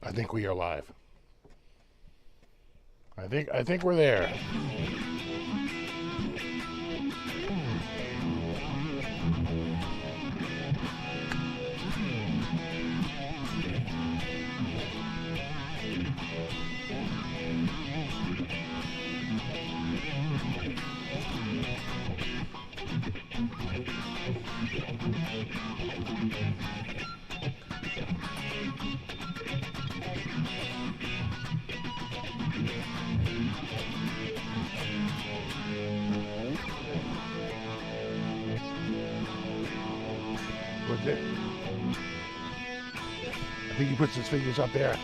I think we are live. I think we're there. What's it? I think he puts his fingers up there.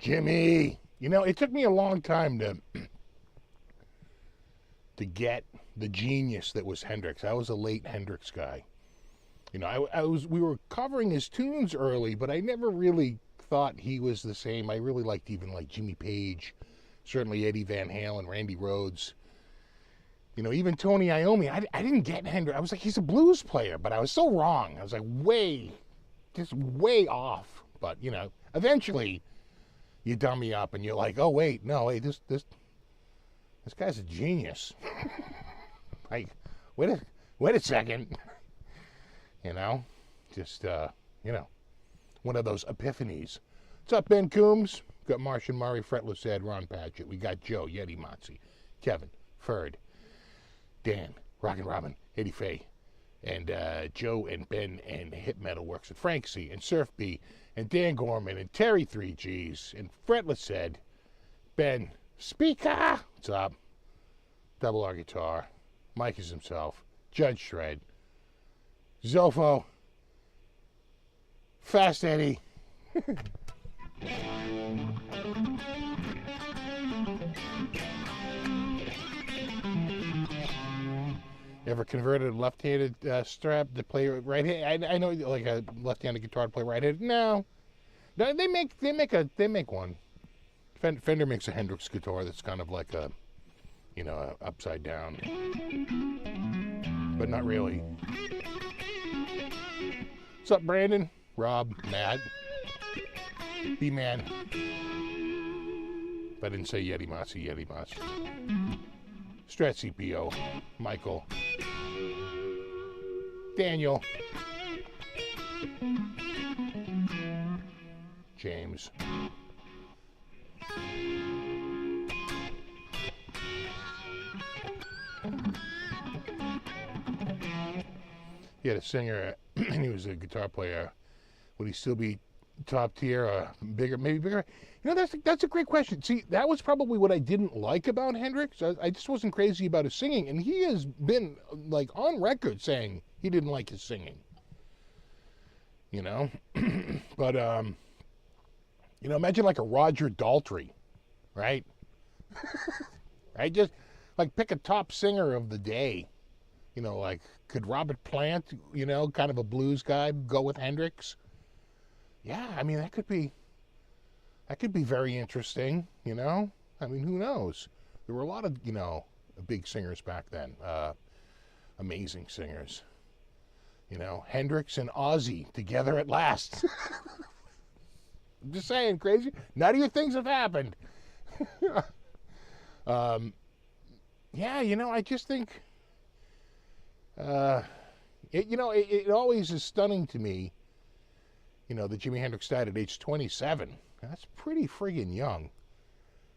Jimi, you know, it took me a long time to get the genius that was Hendrix. I was a late Hendrix guy. You know, we were covering his tunes early, but I never really thought he was the same. I really liked even like Jimmy Page, certainly Eddie Van Halen, Randy Rhoads. You know, even Tony Iommi. I didn't get Hendrix. I was like, he's a blues player, but I was so wrong. I was like just way off. But, you know, eventually you dumb me up and you're like, oh, wait, no, hey, this guy's a genius. Like, wait a second. You know, just, you know, one of those epiphanies. What's up, Ben Coombs? Got Martian Murray, Fretless Ed, Ron Patchett. We got Joe, Yeti Motzi, Kevin, Ferd, Dan, Rockin' Robin, Eddie Faye, and Joe and Ben and Hip Metal Works, and Frank C, and Surf B, and Dan Gorman, and Terry 3Gs, and Fretless Ed, Ben, Speaker, what's up? Double R Guitar, Mike is himself, Judge Shred, Zofo, Fast Eddie. Ever converted a left-handed strap to play right-handed? I know, like a left-handed guitar to play right-handed. No, they make one. Fender makes a Hendrix guitar that's kind of like a, you know, upside down, but not really. What's up, Brandon? Rob, Matt, B-Man. If I didn't say Yeti Masi, Strat CPO, Michael, Daniel, James, he had a singer and he was a guitar player. Would he still be top tier or bigger, maybe bigger? You know, that's a great question. See, that was probably what I didn't like about Hendrix. I just wasn't crazy about his singing, and he has been like on record saying he didn't like his singing. You know, but you know, imagine like a Roger Daltrey, right? Right, just like pick a top singer of the day. You know, like could Robert Plant, you know, kind of a blues guy, go with Hendrix? Yeah, I mean, that could be very interesting, you know? I mean, who knows? There were a lot of, you know, big singers back then, amazing singers. You know, Hendrix and Ozzy together at last. I'm just saying, crazy. Nuttier things have happened. Yeah, you know, I just think, it always is stunning to me, you know, that Jimi Hendrix died at age 27. That's pretty friggin' young.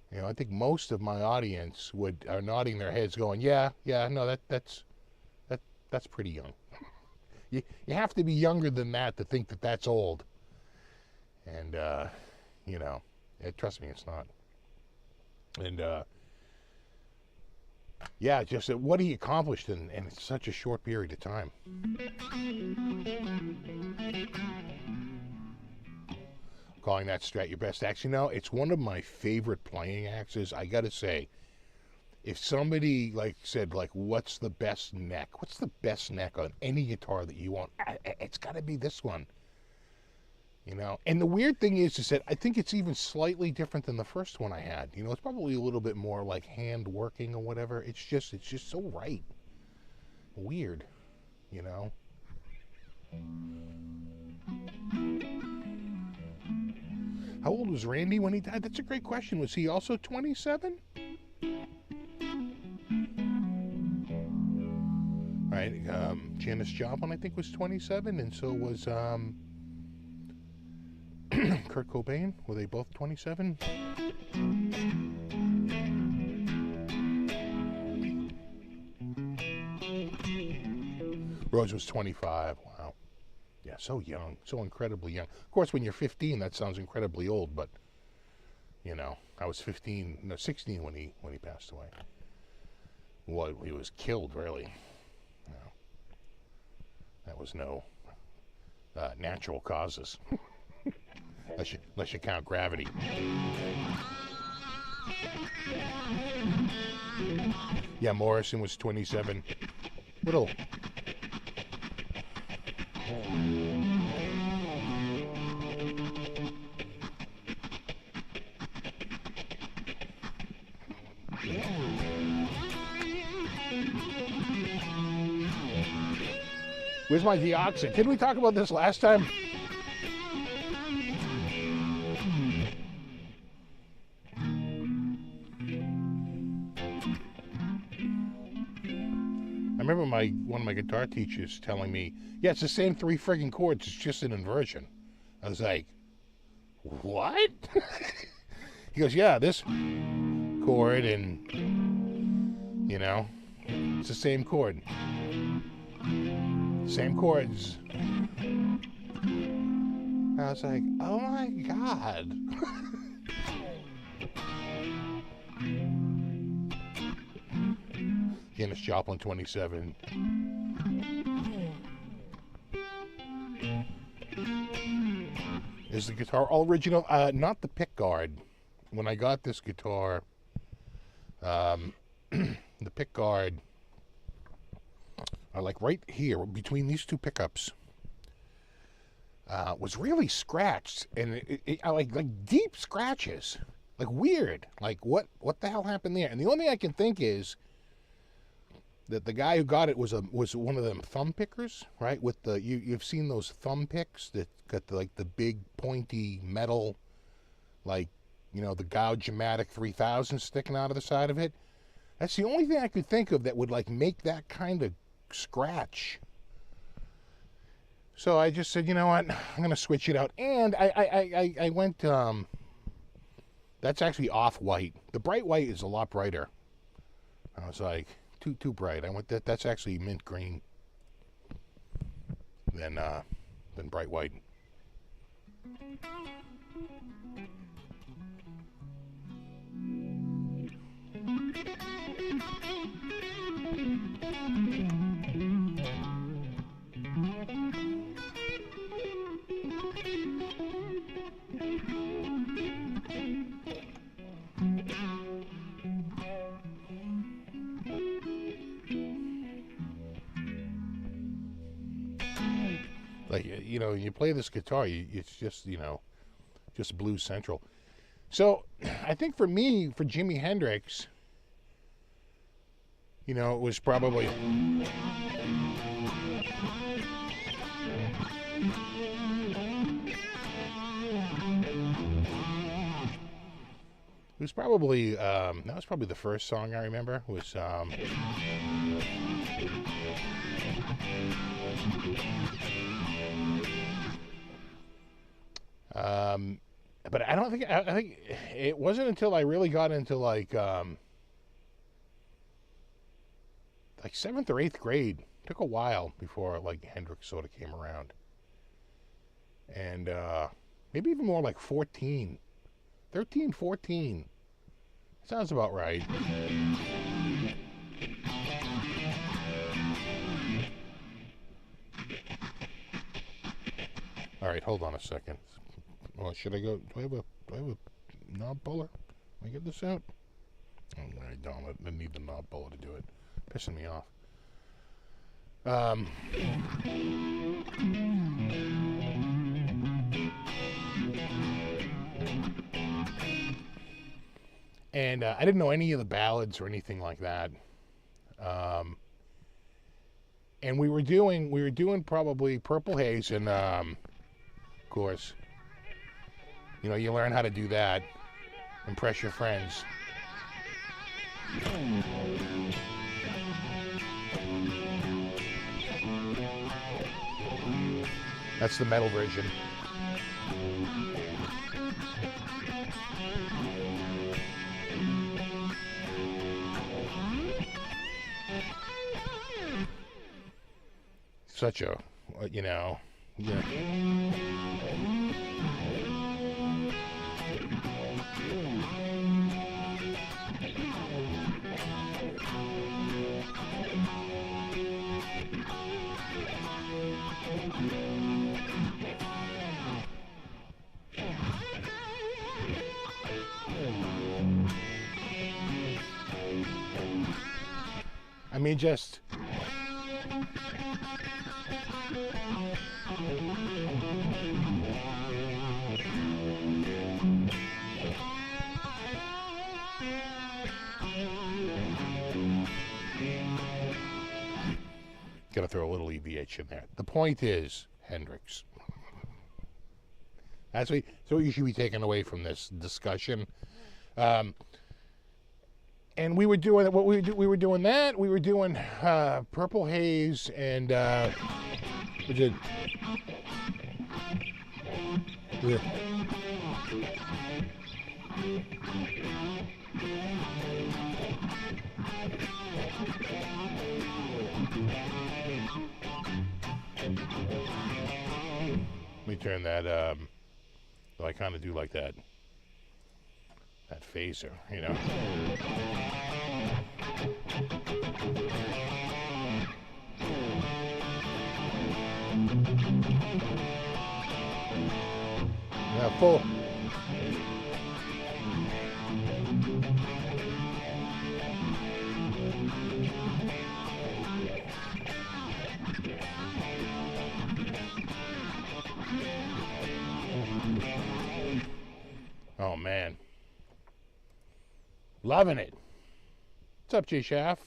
You know, I think most of my audience are nodding their heads going, yeah, no, that's pretty young. You have to be younger than that to think that that's old. And, you know, trust me, it's not. And, yeah, just what he accomplished in such a short period of time. Calling that Strat your best axe. You know, it's one of my favorite playing axes. I gotta say, if somebody like said like, what's the best neck? What's the best neck on any guitar that you want? It's gotta be this one. You know, and the weird thing is that I think it's even slightly different than the first one I had. You know, it's probably a little bit more like hand working or whatever. It's just so right. Weird, you know. How old was Randy when he died? That's a great question. Was he also 27? Right. Janis Joplin, I think, was 27, and so was Kurt Cobain. Were they both 27? Rose was 25. Wow. Yeah, so young, so incredibly young. Of course, when you're 15, that sounds incredibly old, but you know, I was 16 when he passed away. Well, he was killed, really. You know, that was no natural causes, unless you count gravity. Yeah, Morrison was 27. Little. Where's my deoxin? Didn't we talk about this last time? I remember one of my guitar teachers telling me, yeah, it's the same 3 friggin' chords, it's just an inversion. I was like, what? He goes, yeah, this chord and, you know, it's the same chord. Same chords. I was like, oh my God. Janis Joplin, 27. Is the guitar all original? Not the pickguard. When I got this guitar, the pickguard, like right here between these two pickups, was really scratched, and it like deep scratches, like weird. Like what the hell happened there? And the only thing I can think is that the guy who got it was one of them thumb pickers, right? With the you've seen those thumb picks that got the big pointy metal, like, you know, the Gauge-O-Matic 3000 sticking out of the side of it. That's the only thing I could think of that would like make that kind of scratch. So I just said, you know what, I'm gonna switch it out. And I went, that's actually off-white. The bright white is a lot brighter. I was like, too bright. I went, that's actually mint green than bright white. Like, you know, you play this guitar, it's just, you know, just blues central. So I think for me, for Jimi Hendrix, you know, it was probably, that was probably the first song I remember was, but I think it wasn't until I really got into like 7th or 8th grade. It took a while before like Hendrix sort of came around. And maybe even more like 13, 14. Sounds about right. All right, hold on a second. Well, should I go? Do I have a knob puller? Can I get this out? Oh, I don't. I need the knob puller to do it. Pissing me off. And I didn't know any of the ballads or anything like that. And we were doing probably Purple Haze, and of course, you know, you learn how to do that. Impress your friends. That's the metal version. Such a, you know, yeah. I mean, just gotta throw a little EVH in there. The point is Hendrix. That's what you should be taking away from this discussion. And we were doing what we were doing that. We were doing Purple Haze, and we did. Yeah. Let me turn that. I kind of do like that. That phaser, you know. Now full. Oh man. Loving it. What's up, J Shaft?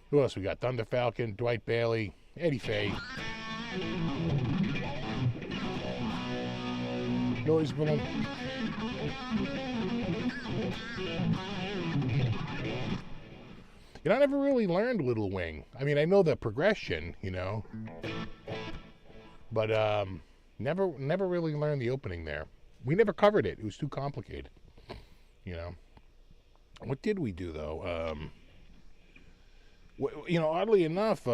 Who else we got? Thunder Falcon, Dwight Bailey, Eddie Fay. Noise Boom. You know, I never really learned Little Wing. I mean, I know the progression, you know, but never really learned the opening there. We never covered it. It was too complicated, you know. What did we do though? You know, oddly enough,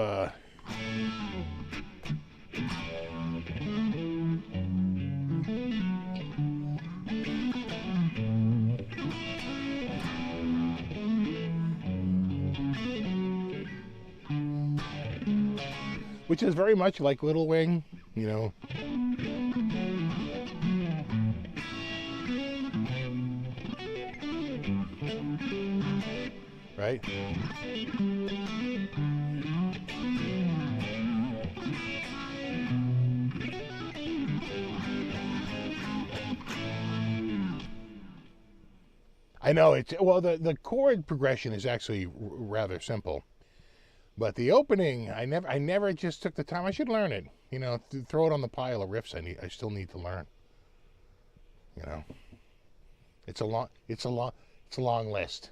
which is very much like Little Wing, you know. Right? I know it's, well, the chord progression is actually rather simple. But the opening, I never just took the time. I should learn it. You know, throw it on the pile of riffs I still need to learn. You know, it's a long list.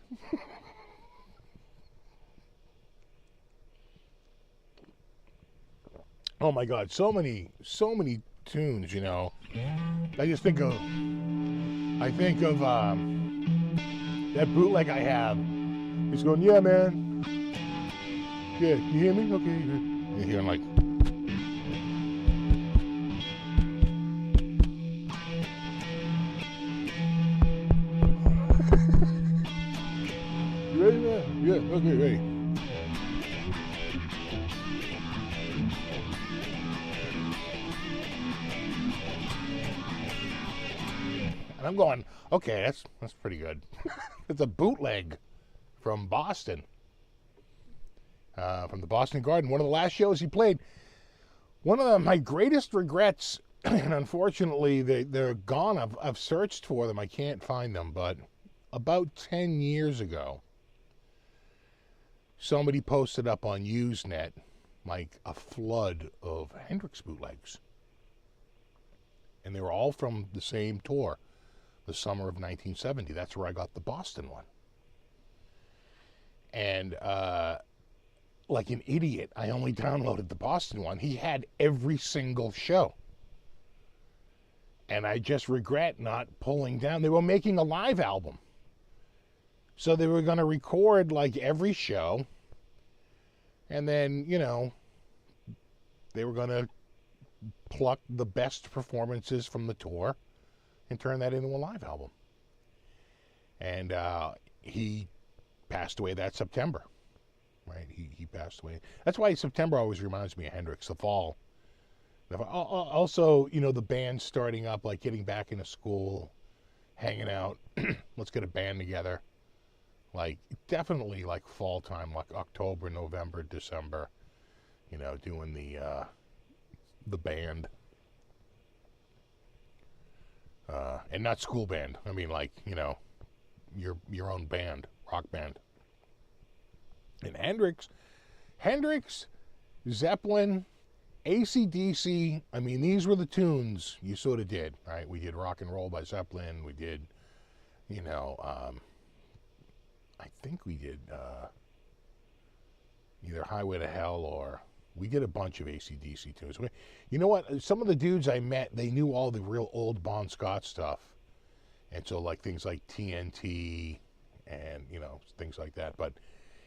Oh my God, so many tunes. You know, I think of that bootleg I have. He's going, yeah, man. Yeah, you hear me? Okay. You hear him like. You ready, man? Yeah, okay, ready. And I'm going, okay, that's pretty good. It's a bootleg from Boston. From the Boston Garden. One of the last shows he played One of my greatest regrets, and unfortunately they're gone. I've searched for them. I can't find them. But about 10 years ago, somebody posted up on Usenet like a flood of Hendrix bootlegs. And they were all from the same tour, the summer of 1970. That's where I got the Boston one. And like an idiot, I only downloaded the Boston one. He had every single show. And I just regret not pulling down. They were making a live album. So they were going to record like every show. And then, you know, they were going to pluck the best performances from the tour and turn that into a live album. And he passed away that September. Right, he passed away. That's why September always reminds me of Hendrix, the fall. Also, you know, the band starting up, like getting back into school, hanging out. Let's get a band together. Like, definitely like fall time, like October, November, December. You know, doing the band. And not school band. I mean, like, you know, your own band, rock band. And Hendrix, Zeppelin, AC/DC, I mean, these were the tunes you sort of did, right? We did Rock and Roll by Zeppelin. We did, you know, I think we did either Highway to Hell or we did a bunch of AC/DC tunes. You know what? Some of the dudes I met, they knew all the real old Bon Scott stuff. And so, like, things like TNT and, you know, things like that. But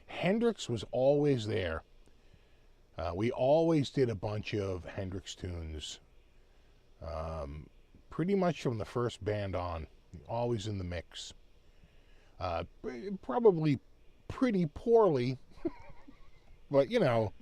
Hendrix was always there. We always did a bunch of Hendrix tunes. Pretty much from the first band on. Always in the mix. Probably pretty poorly. But, you know.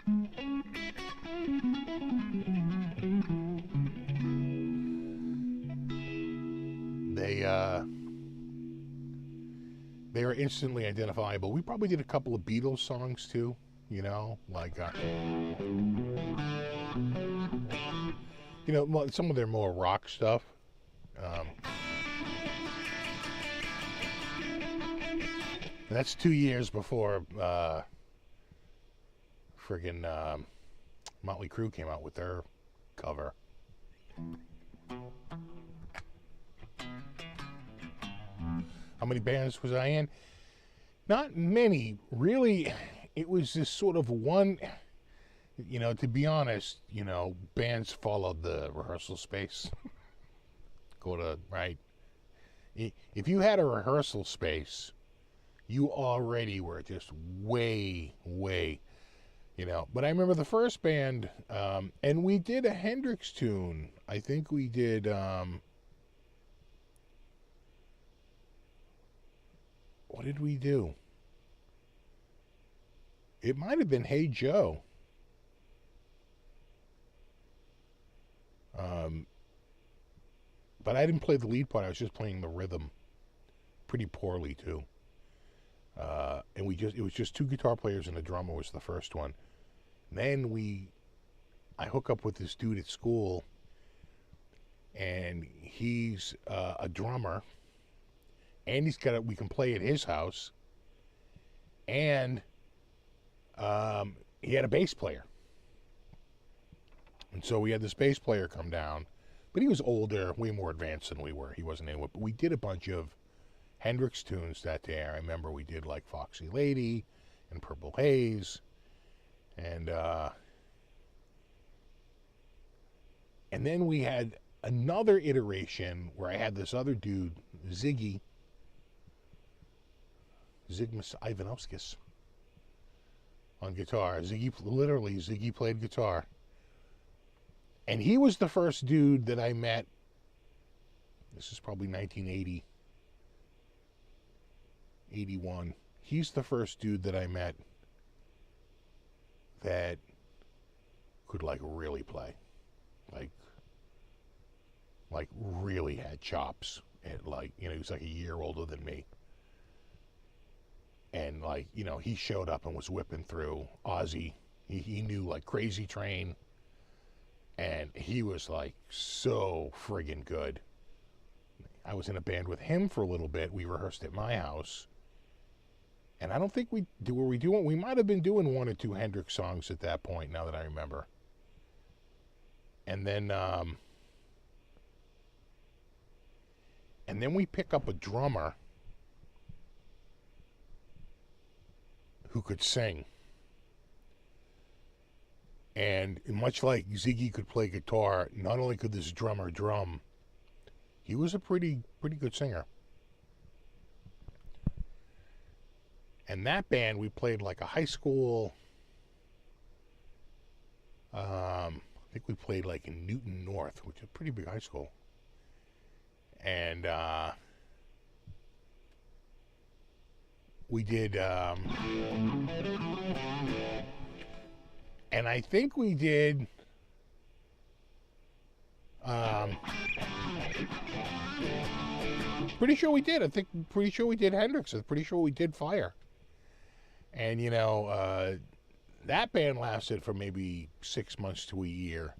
They are instantly identifiable. We probably did a couple of Beatles songs too, you know, like, you know, some of their more rock stuff. That's 2 years before friggin' Motley Crue came out with their cover. How many bands was I in? Not many. Really, it was just sort of one, you know, to be honest, you know, bands followed the rehearsal space. Right? If you had a rehearsal space, you already were just way, you know. But I remember the first band, and we did a Hendrix tune. I think we did, what did we do? It might have been Hey Joe. But I didn't play the lead part. I was just playing the rhythm pretty poorly too. And it was just two guitar players and a drummer was the first one. And then I hook up with this dude at school, and he's a drummer, and we can play at his house, and he had a bass player. And so we had this bass player come down, but he was older, way more advanced than we were. He wasn't into it, but we did a bunch of Hendrix tunes that day. I remember we did like Foxy Lady and Purple Haze, and then we had another iteration where I had this other dude, Zigmas Ivanovskis, on guitar. Ziggy played guitar. And he was the first dude that I met. This is probably 1980, 81. He's the first dude that I met that could like really play. Like really had chops. And like, you know, he was like a year older than me. And like, you know, he showed up and was whipping through Ozzy. He knew like Crazy Train. And he was like so friggin' good. I was in a band with him for a little bit. We rehearsed at my house. And I don't think we might have been doing one or two Hendrix songs at that point, now that I remember. And then we pick up a drummer who could sing. And much like Ziggy could play guitar, not only could this drummer drum, he was a pretty good singer. And that band, we played like a high school, I think we played like in Newton North, which is a pretty big high school. And we did, and I think we did, pretty sure we did. Pretty sure we did Hendrix. I'm pretty sure we did Fire. And, you know, that band lasted for maybe 6 months to a year.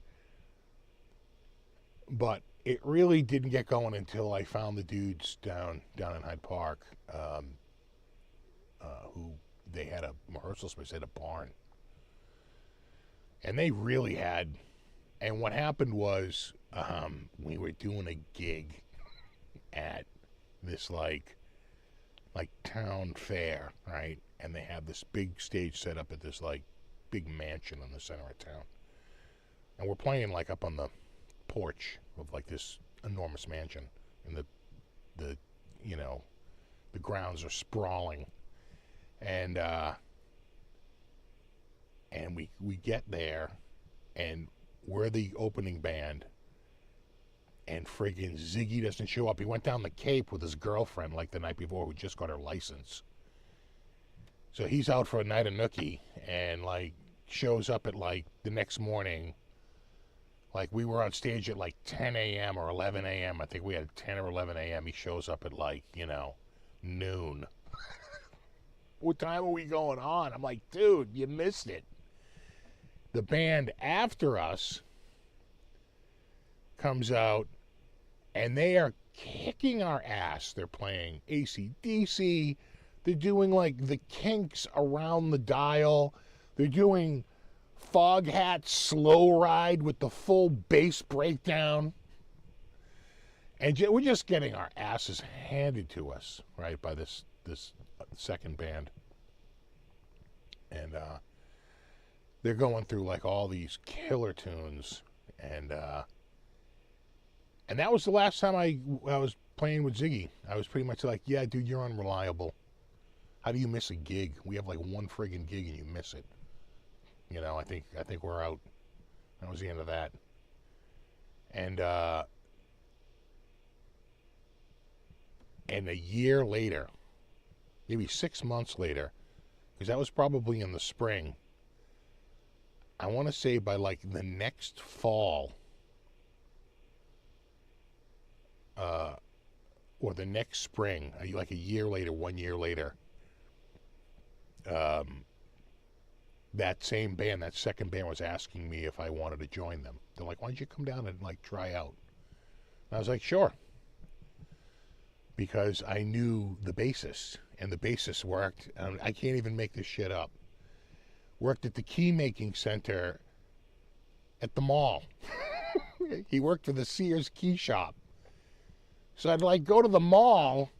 But it really didn't get going until I found the dudes down in Hyde Park, who they had a rehearsal space, they had a barn. And they really had, and what happened was, we were doing a gig at this like town fair, right? And they had this big stage set up at this like big mansion in the center of town. And we're playing like up on the porch of like this enormous mansion, and the you know, the grounds are sprawling. And we get there, and we're the opening band, and friggin' Ziggy doesn't show up. He went down the Cape with his girlfriend like the night before, who just got her license. So he's out for a night of nookie, and like shows up at like the next morning. Like we were on stage at like 10 a.m. or 11 a.m. I think we had 10 or 11 a.m. He shows up at like, you know, noon. What time are we going on? I'm like, dude, you missed it. The band after us comes out, and they are kicking our ass. They're playing AC/DC. They're doing like the Kinks Around the Dial. They're doing Foghat Slow Ride with the full bass breakdown. And we're just getting our asses handed to us, right, by this second band. And they're going through like all these killer tunes, and that was the last time I was playing with Ziggy. I was pretty much like, yeah, dude, you're unreliable. How do you miss a gig? We have like one friggin' gig and you miss it. You know, I think we're out. That was the end of that. And a year later, maybe 6 months later, because that was probably in the spring, I want to say by like the next fall, or the next spring, like a year later, 1 year later, that same band, that second band, was asking me if I wanted to join them. They're like, why don't you come down and like try out? And I was like, sure. Because I knew the bassist, and the bassist worked, I can't even make this shit up, worked at the key making center at the mall. He worked for the Sears key shop. So I'd like go to the mall,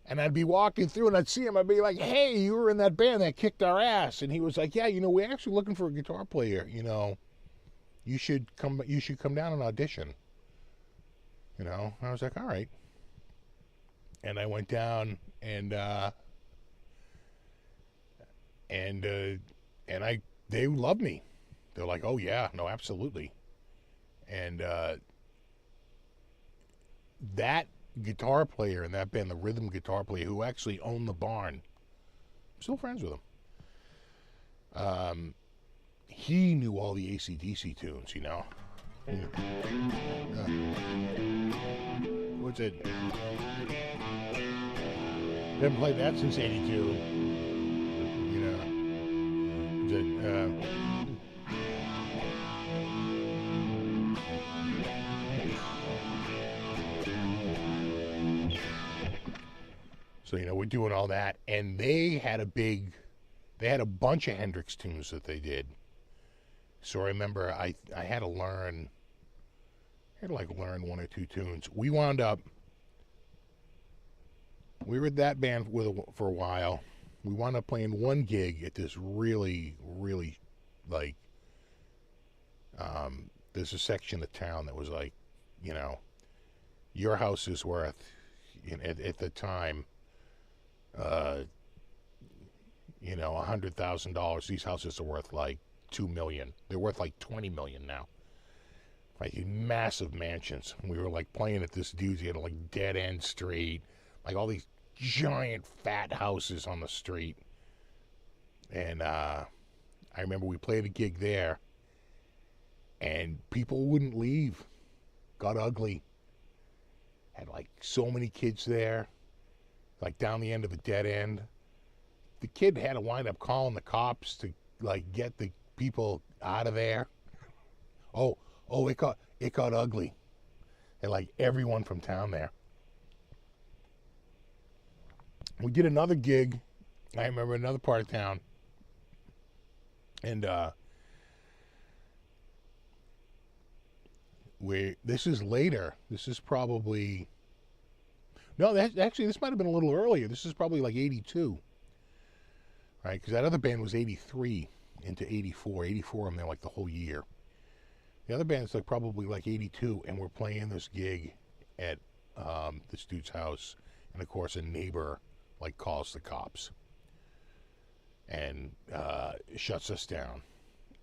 and I'd be walking through, and I'd see him. I'd be like, hey, you were in that band that kicked our ass. And he was like, yeah, you know, we're actually looking for a guitar player. You know, you should come down and audition. You know, I was like, all right. And I went down, and they loved me. They're like, oh yeah, no, absolutely. And that guitar player in that band, the rhythm guitar player who actually owned the barn, I'm still friends with him. He knew all the AC/DC tunes, you know. What's it? Haven't played that since '82. You know. So, we're doing all that. And they had a bunch of Hendrix tunes that they did. So I remember I had to learn, learn one or two tunes. We were at that band for a while. We wound up playing one gig at this really, really, like, there's a section of town that was like, your house is worth, at the time, $100,000. These houses are worth like $2 million. They're worth like $20 million now. Like massive mansions. We were like playing at this dude's. He had like dead end street, like all these giant fat houses on the street. And I remember we played a gig there, and people wouldn't leave. Got ugly. Had like so many kids there, like down the end of a dead end. The kid had to wind up calling the cops to like get the people out of there. Oh, it got ugly. And like everyone from town there. We did another gig. I remember another part of town. And this is later. This is probably, no, this might have been a little earlier. This is probably like 82. Right? Because that other band was 83 into 84. 84, I'm there like the whole year. The other band's like probably like 82, and we're playing this gig at this dude's house, and of course a neighbor like calls the cops and shuts us down,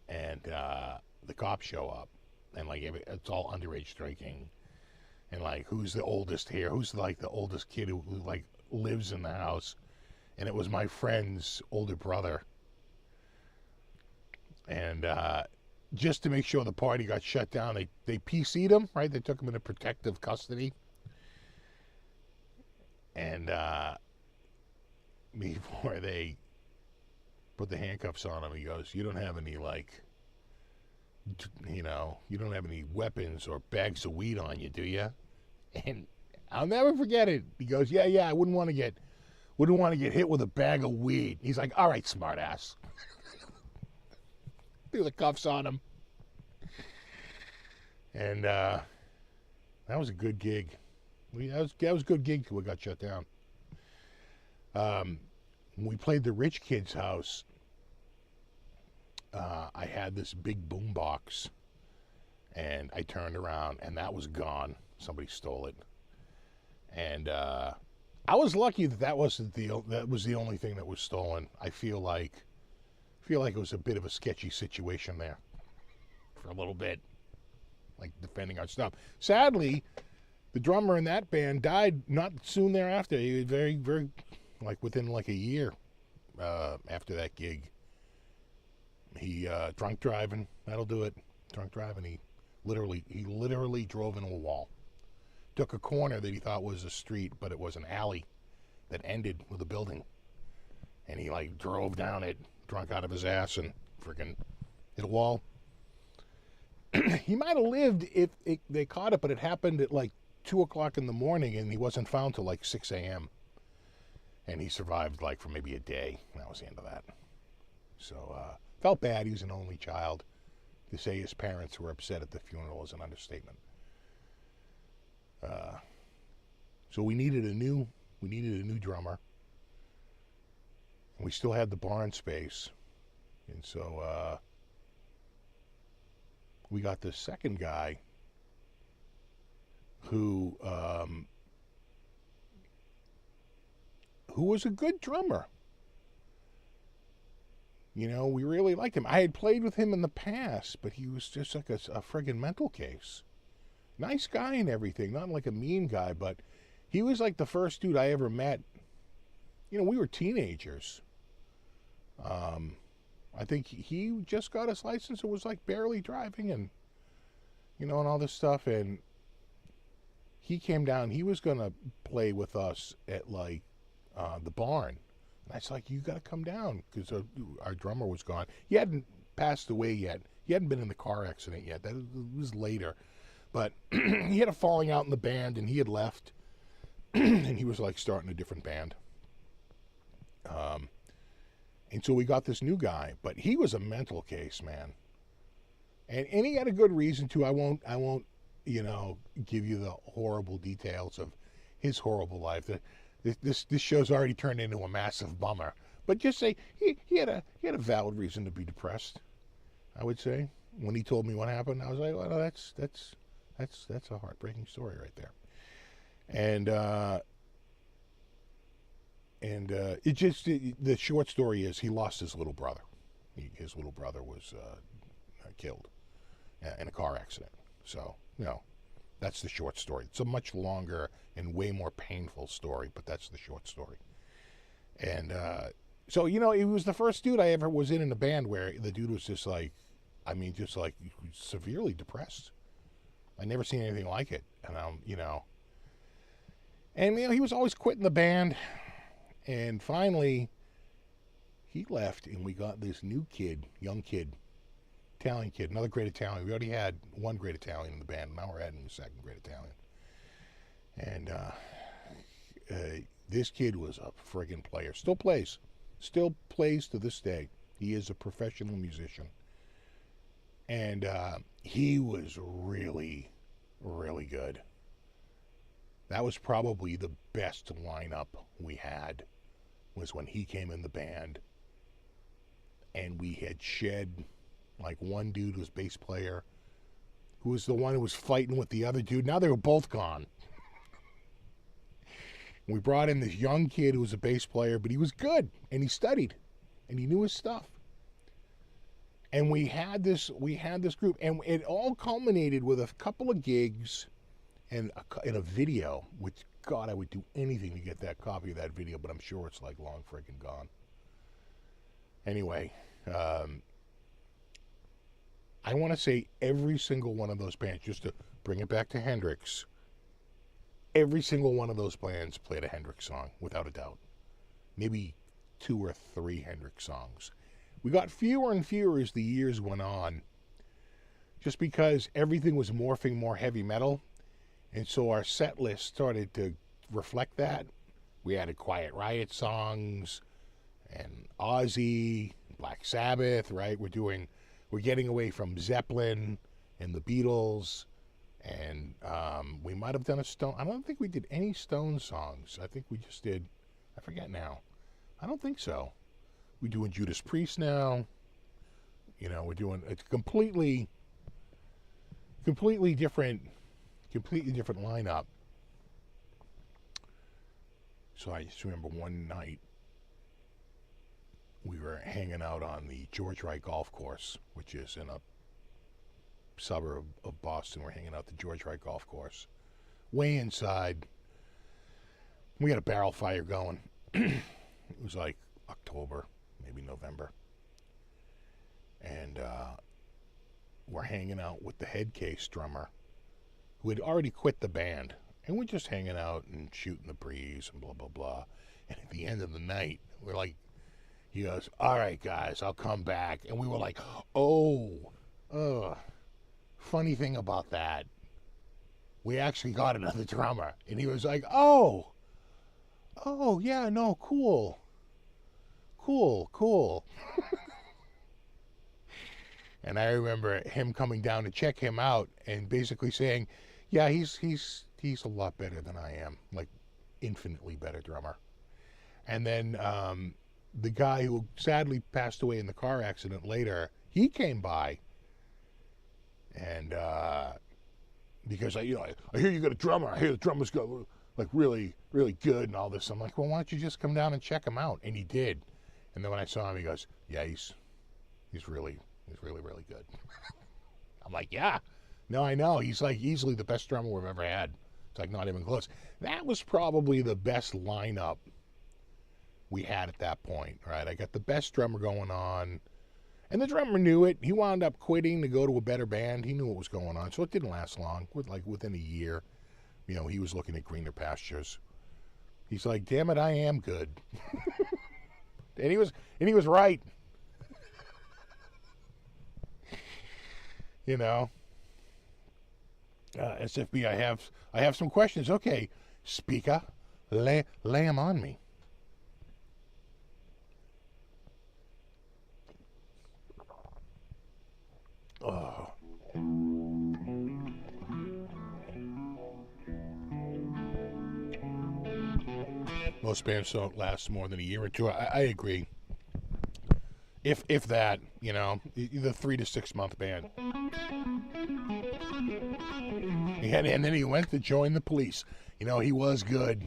and the cops show up, and like it's all underage drinking, and like who's the oldest here? Who's like the oldest kid who like lives in the house? And it was my friend's older brother. And just to make sure the party got shut down, they PC'd him, right? They took him into protective custody. And before they put the handcuffs on him, he goes, you don't have any, like, you don't have any weapons or bags of weed on you, do you? And I'll never forget it. He goes, yeah, I wouldn't want to get hit with a bag of weed. He's like, all right, smartass. Threw the cuffs on him. And that was a good gig. That was a good gig till it got shut down. When we played the rich kid's house, I had this big boom box, and I turned around, and that was gone. Somebody stole it. And I was lucky that was the only thing that was stolen. I feel like it was a bit of a sketchy situation there for a little bit, like defending our stuff. Sadly, the drummer in that band died not soon thereafter. He was very, very, like within like a year after that gig. He drunk driving. That'll do it. Drunk driving. He literally drove into a wall. Took a corner that he thought was a street, but it was an alley that ended with a building. And he like drove down it, drunk out of his ass, and freaking hit a wall. He might have lived if they caught it, but it happened at like 2 o'clock in the morning, and he wasn't found till like 6 a.m. And he survived like for maybe a day. That was the end of that. So felt bad. He was an only child. To say his parents were upset at the funeral is an understatement. So we needed a new drummer. And we still had the barn space. And so we got the second guy who was a good drummer. You know, we really liked him. I had played with him in the past, but he was just like a friggin' mental case. Nice guy and everything, not like a mean guy, but he was like the first dude I ever met. You know, we were teenagers. I think he just got his license and was like barely driving and, you know, and all this stuff. And he came down, he was going to play with us at like the barn. And I was like, you got to come down, because our drummer was gone. He hadn't passed away yet. He hadn't been in the car accident yet. That was later. But he had a falling out in the band, and he had left. And he was like starting a different band. And so we got this new guy, but he was a mental case, man. And he had a good reason to. I won't, give you the horrible details of his horrible life. This show's already turned into a massive bummer. But just say he had a valid reason to be depressed. I would say when he told me what happened, I was like, well, that's a heartbreaking story right there. And the short story is he lost his little brother. His little brother was killed in a car accident. So, that's the short story. It's a much longer and way more painful story, but that's the short story. And so, it was the first dude I ever was in a band where the dude was just like severely depressed. I never seen anything like it. And he was always quitting the band. And finally, he left, and we got this new kid, young kid, Italian kid, another great Italian. We already had one great Italian in the band. Now we're adding a second great Italian. And this kid was a friggin' player. Still plays to this day. He is a professional musician. And he was really, really good. That was probably the best lineup we had, was when he came in the band. And we had shed, like, one dude was bass player, who was the one who was fighting with the other dude. Now they were both gone. We brought in this young kid who was a bass player, but he was good, and he studied, and he knew his stuff. And we had this group, and it all culminated with a couple of gigs and a video, which, God, I would do anything to get that copy of that video, but I'm sure it's like long freaking gone. Anyway, I want to say every single one of those bands, just to bring it back to Hendrix, every single one of those bands played a Hendrix song, without a doubt. Maybe 2 or 3 Hendrix songs. We got fewer and fewer as the years went on, just because everything was morphing more heavy metal, and so our set list started to reflect that. We added Quiet Riot songs, and Ozzy, Black Sabbath, right? We're getting away from Zeppelin and the Beatles, and we might have done a Stone. I don't think we did any Stone songs. I think we just did, I forget now. I don't think so. We're doing Judas Priest now. We're doing a completely different lineup. So I just remember one night we were hanging out on the George Wright Golf Course, which is in a suburb of Boston. We're hanging out at the George Wright Golf Course, way inside. We had a barrel fire going. It was like October, maybe November. And we're hanging out with the head case drummer, who had already quit the band. And we're just hanging out and shooting the breeze and blah, blah, blah. And at the end of the night, we're like, he goes, all right, guys, I'll come back. And we were like, funny thing about that, we actually got another drummer. And he was like, oh, yeah, no, cool. And I remember him coming down to check him out and basically saying, yeah, he's a lot better than I am, like infinitely better drummer. And then the guy who sadly passed away in the car accident later, he came by, and because I hear you got a drummer. I hear the drummer's got like really, really good and all this. I'm like, well, why don't you just come down and check him out? And he did. And then when I saw him, he goes, yeah, he's really, really good. I'm like, yeah. No, I know. He's like easily the best drummer we've ever had. It's like not even close. That was probably the best lineup we had at that point, right? I got the best drummer going on, and the drummer knew it. He wound up quitting to go to a better band. He knew what was going on, so it didn't last long. Within a year, he was looking at greener pastures. He's like, damn it, I am good. and he was right. SFB, I have some questions. Okay, speaker, lay them on me. Most bands don't last more than a year or two. I agree. If that, you know, the 3 to 6 month band. And then he went to join the Police. You know, he was good.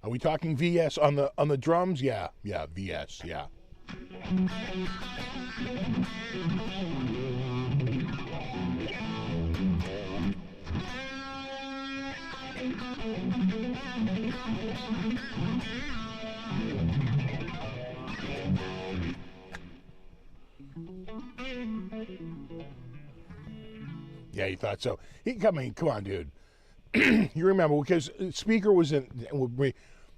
Are we talking VS on the drums? Yeah, VS, yeah. Yeah, he thought so. Come on, dude. You remember, because Speaker was in,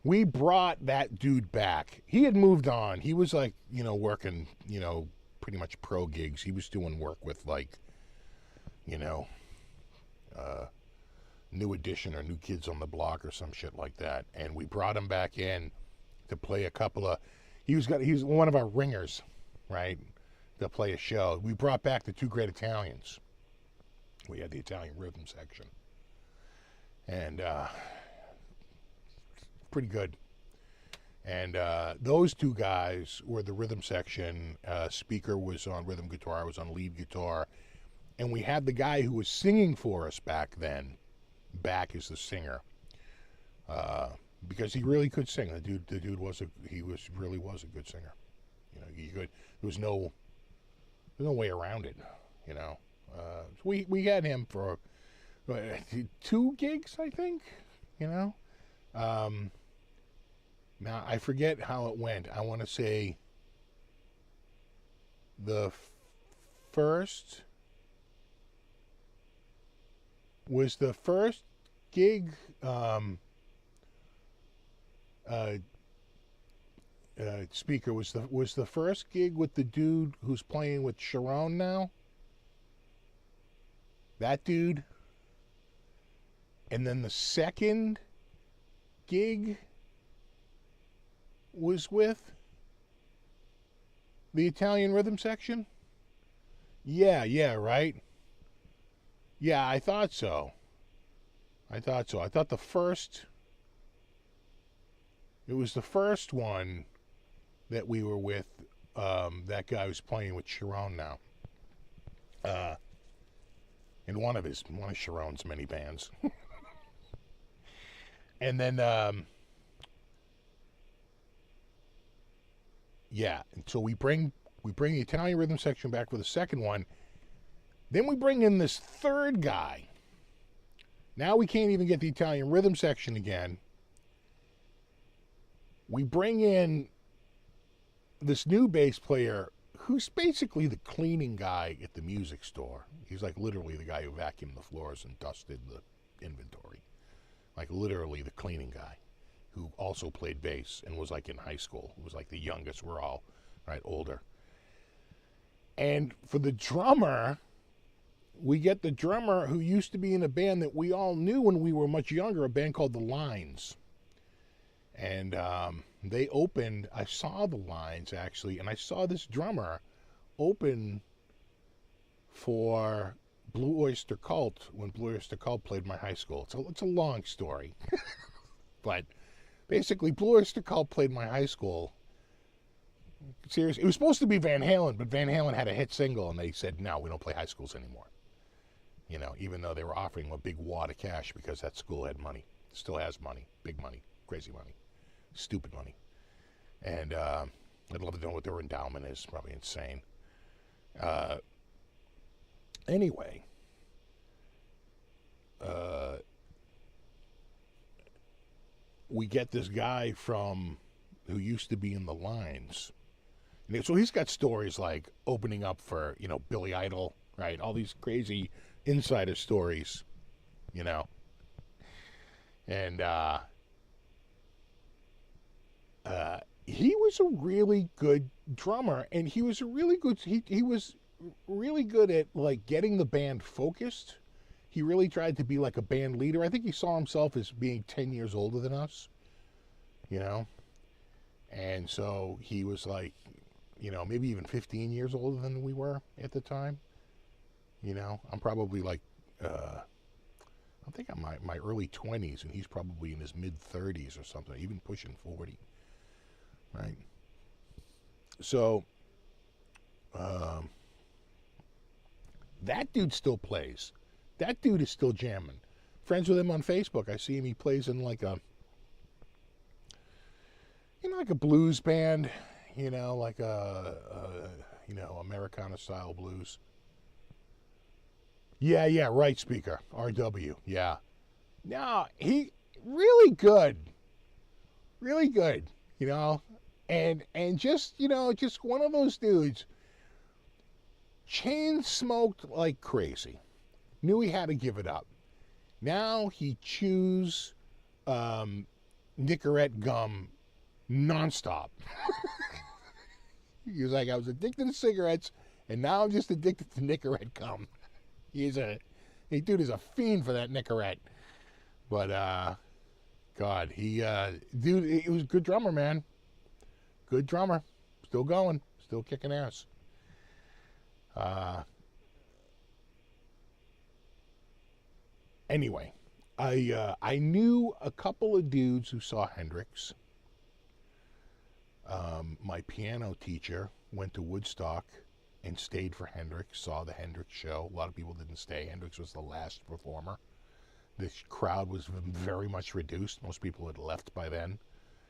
we brought that dude back. He had moved on. He was like, you know, working, you know, pretty much pro gigs. He was doing work with like, you know, New Edition or New Kids on the Block or some shit like that. And we brought him back in to play a couple of, he was one of our ringers, right, to play a show. We brought back the Two Great Italians. We had the Italian rhythm section. And pretty good. And those two guys were the rhythm section. Speaker was on rhythm guitar, I was on lead guitar. And we had the guy who was singing for us back then back as the singer. Because he really could sing. The dude really was a good singer. You know, he could, there's no way around it, you know. We had him for 2 gigs, I think, you know. Now I forget how it went. I want to say the first was the first gig. Speaker was the first gig with the dude who's playing with Sharon now. That dude. And then the second gig was with the Italian rhythm section. Yeah, right. Yeah, I thought so. I thought the first, it was the first one that we were with, that guy who's playing with Sharon now. In one of Sharon's many bands. And then, yeah, and so we bring the Italian rhythm section back for the second one. Then we bring in this third guy. Now we can't even get the Italian rhythm section again. We bring in this new bass player who's basically the cleaning guy at the music store. He's like literally the guy who vacuumed the floors and dusted the inventory. Like literally the cleaning guy who also played bass and was like in high school. It was like the youngest. We're all, right, older. And for the drummer, we get the drummer who used to be in a band that we all knew when we were much younger, a band called The Lines. And they opened, I saw The Lines actually, and I saw this drummer open for Blue Oyster Cult when Blue Oyster Cult played my high school. It's a long story. But basically, Blue Oyster Cult played my high school. Seriously, it was supposed to be Van Halen, but Van Halen had a hit single, and they said, no, we don't play high schools anymore. You know, even though they were offering a big wad of cash because that school had money. Still has money. Big money. Crazy money. Stupid money. And I'd love to know what their endowment is. Probably insane. Anyway. We get this guy who used to be in The Lines. So he's got stories like opening up for, you know, Billy Idol, right? All these crazy insider stories, you know. And he was a really good drummer, and he was really good at like getting the band focused. He really tried to be like a band leader. I think he saw himself as being 10 years older than us, you know. And so he was like, maybe even 15 years older than we were at the time. I'm probably like, I think I'm my early 20s, and he's probably in his mid 30s or something, even pushing 40, right? So, that dude still plays. That dude is still jamming. Friends with him on Facebook. I see him. He plays in like a blues band, like Americana style blues. Yeah, right, speaker. RW, yeah. No, he really good. Really good, And just, just one of those dudes, chain smoked like crazy. Knew he had to give it up. Now he chews Nicorette gum nonstop. He was like, I was addicted to cigarettes, and now I'm just addicted to Nicorette gum. Dude is a fiend for that Nicorette. But, God, he was a good drummer, man. Good drummer. Still going. Still kicking ass. Anyway, I knew a couple of dudes who saw Hendrix. My piano teacher went to Woodstock and stayed for Hendrix, saw the Hendrix show. A lot of people didn't stay. Hendrix was the last performer. The crowd was very much reduced. Most people had left by then.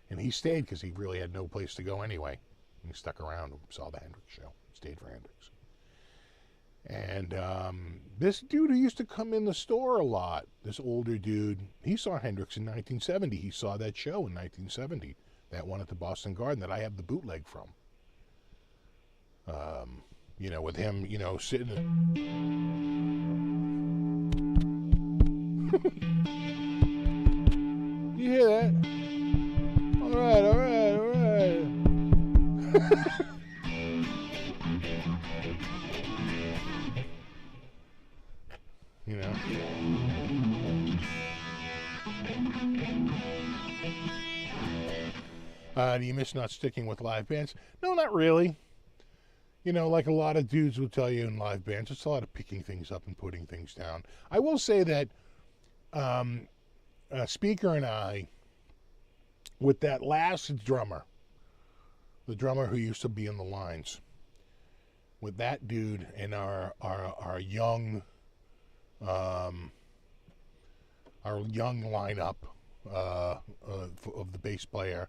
And he stayed because he really had no place to go anyway. And he stuck around and saw the Hendrix show. Stayed for Hendrix. And this dude who used to come in the store a lot, this older dude, he saw Hendrix in 1970. He saw that show in 1970. That one at the Boston Garden that I have the bootleg from. With him, sitting there. You hear that? All right. Do you miss not sticking with live bands? No, not really. Like a lot of dudes will tell you in live bands, it's a lot of picking things up and putting things down. I will say that Speaker and I, with that last drummer, the drummer who used to be in the lines, with that dude and our young lineup of the bass player,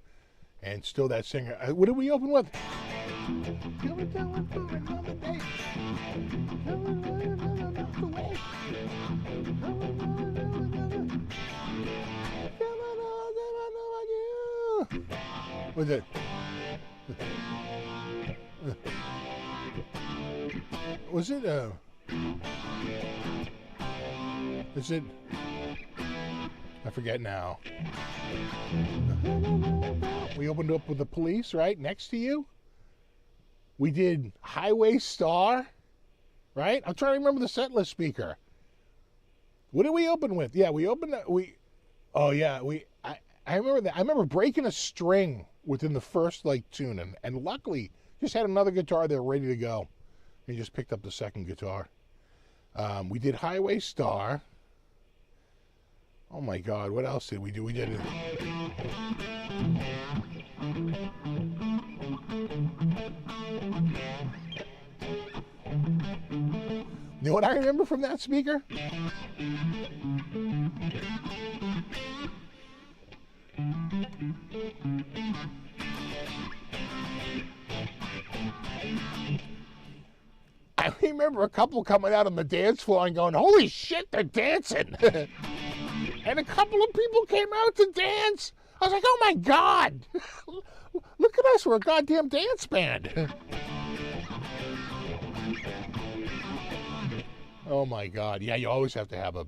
and still that singer. What did we open with? Was it? Was it? Is it? I forget now. We opened up with the Police, right? Next to You. We did Highway Star, right? I'm trying to remember the set list, speaker. What did we open with? Yeah, we opened. I remember that. I remember breaking a string within the first tune, and luckily just had another guitar there ready to go. And just picked up the second guitar. We did Highway Star. Oh my God, what else did we do? We did it. You know what I remember from that, speaker? I remember a couple coming out on the dance floor and going, holy shit, they're dancing. And a couple of people came out to dance. I was like, oh my God. Look at us, we're a goddamn dance band. Oh my God. Yeah, you always have to have a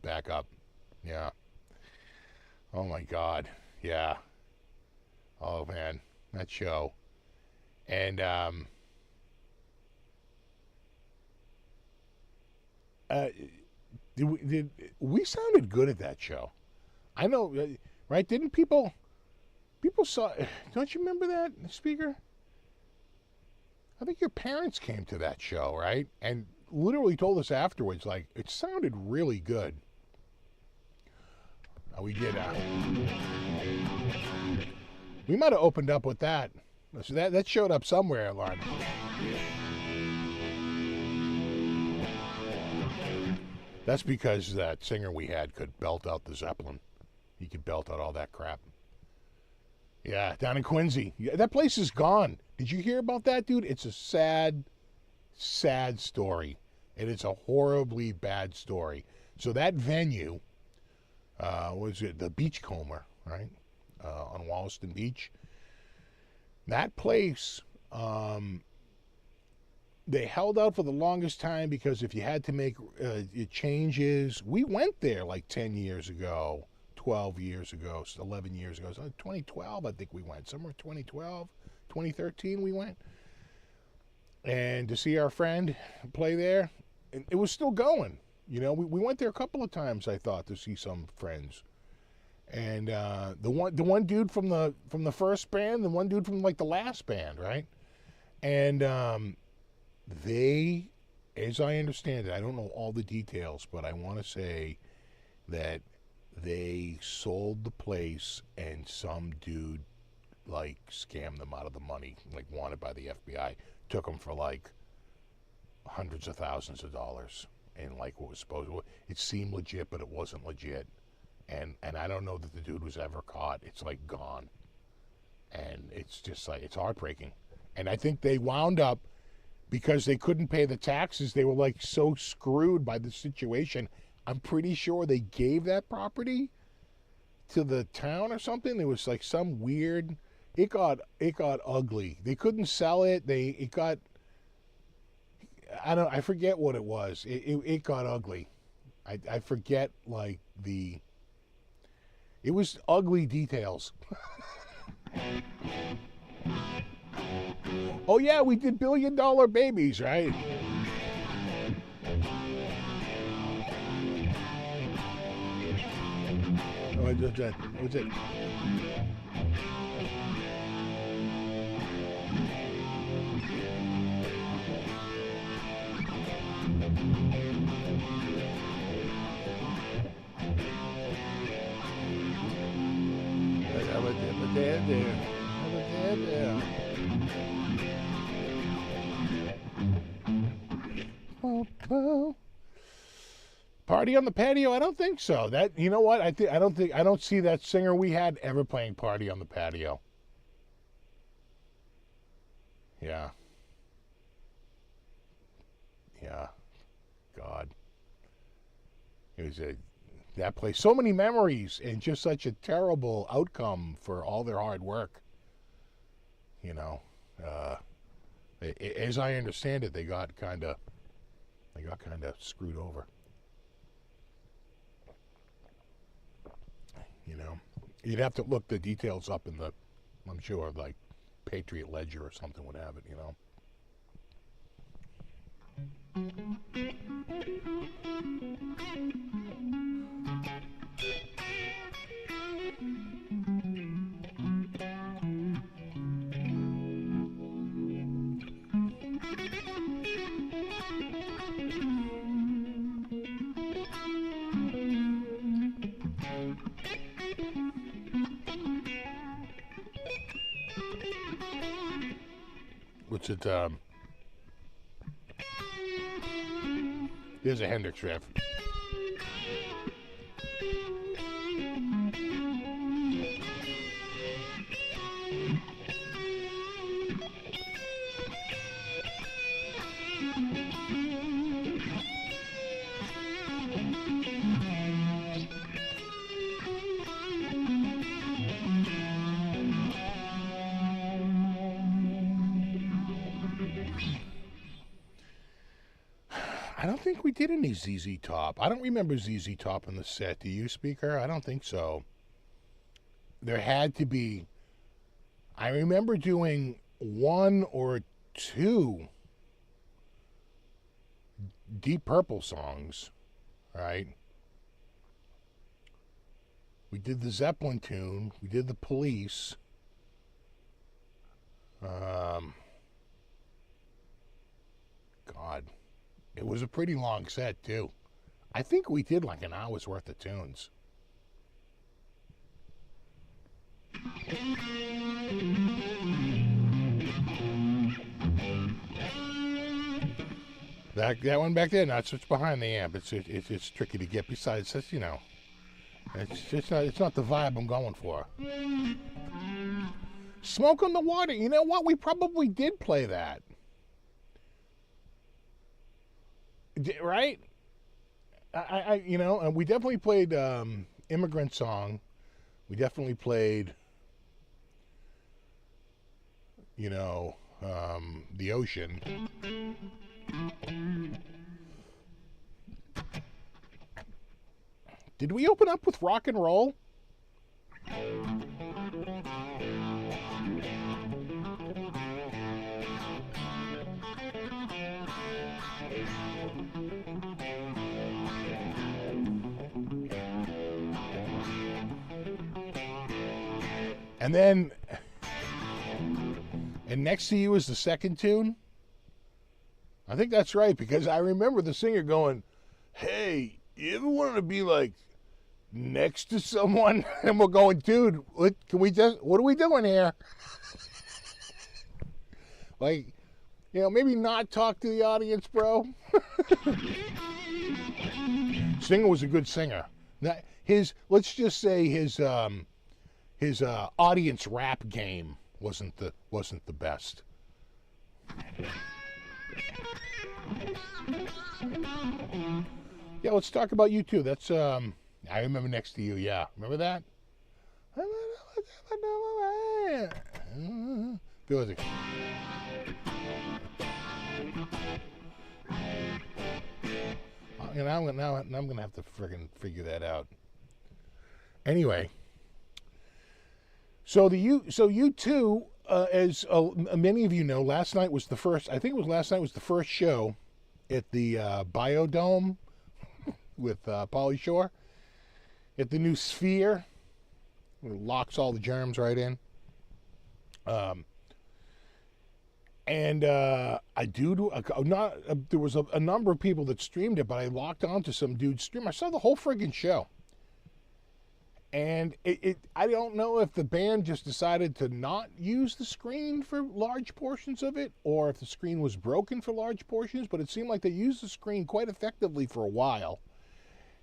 backup. Yeah. Oh my God. Yeah. Oh man, that show. And we sounded good at that show. I know, right? Didn't people saw? Don't you remember that, speaker? I think your parents came to that show, right? And literally told us afterwards, like, it sounded really good. We did. We might have opened up with that. So that showed up somewhere, Lauren. That's because that singer we had could belt out the Zeppelin. He could belt out all that crap. Yeah, down in Quincy. Yeah, that place is gone. Did you hear about that, dude? It's a sad, sad story. And it's a horribly bad story. So that venue, was it the Beachcomber, right? On Wollaston Beach. That place, they held out for the longest time because if you had to make changes, we went there like 10 years ago, 12 years ago, 11 years ago. So 2012, I think we went. Somewhere 2012, 2013 we went. And to see our friend play there, and it was still going. You know, we went there a couple of times, I thought, to see some friends. And the one dude from the first band, the one dude from like the last band, right? And they, as I understand it, I don't know all the details, but I want to say that they sold the place and some dude like scammed them out of the money, like wanted by the FBI, took them for like hundreds of thousands of dollars, and like what was supposed to, it seemed legit, but it wasn't legit. And I don't know that the dude was ever caught. It's like gone. And it's just like, it's heartbreaking. And I think they wound up, because they couldn't pay the taxes, they were like so screwed by the situation. I'm pretty sure they gave that property to the town or something. There was like some weird, it got ugly. They couldn't sell it. I forget what it was. It got ugly. I forget like it was ugly details. Oh yeah, we did $1 Billion Babies, right? Oh, what's it? Party on the Patio? I don't think so. That, you know what? I don't see that singer we had ever playing Party on the Patio. Yeah. Yeah. God. It was that place. So many memories and just such a terrible outcome for all their hard work. You know, as I understand it, they got kind of screwed over. You know, you'd have to look the details up in I'm sure, like Patriot Ledger or something would have it, you know. What's it, there's a Hendrix riff. I don't think we did any ZZ Top. I don't remember ZZ Top in the set. Do you, Speaker? I don't think so. There had to be. I remember doing one or two Deep Purple songs, right? We did the Zeppelin tune. We did the Police. God. It was a pretty long set, too. I think we did like an hour's worth of tunes. That one back there, that's what's behind the amp. It's tricky to get. Besides, that's, you know, it's not the vibe I'm going for. Smoke on the Water. You know what? We probably did play that. Right? You know, and we definitely played Immigrant Song. We definitely played, you know, The Ocean. Did we open up with Rock and Roll? And then, and Next to You is the second tune. I think that's right, because I remember the singer going, "Hey, you ever want to be like next to someone?" And we're going, "Dude, what are we doing here?" Like, you know, maybe not talk to the audience, bro. Singer was a good singer. Let's just say his audience rap game wasn't the best. Yeah, let's talk about U2. That's I remember Next to You. Yeah, remember that? Feel it. Now I'm gonna have to friggin' figure that out. Anyway, so U2, as many of you know, last night was the first. I think it was last night was the first show at the Biodome with Pauly Shore at the new Sphere. It locks all the germs right in. There was a number of people that streamed it, but I locked onto some dude's stream. I saw the whole friggin' show. And I don't know if the band just decided to not use the screen for large portions of it, or if the screen was broken for large portions, but it seemed like they used the screen quite effectively for a while.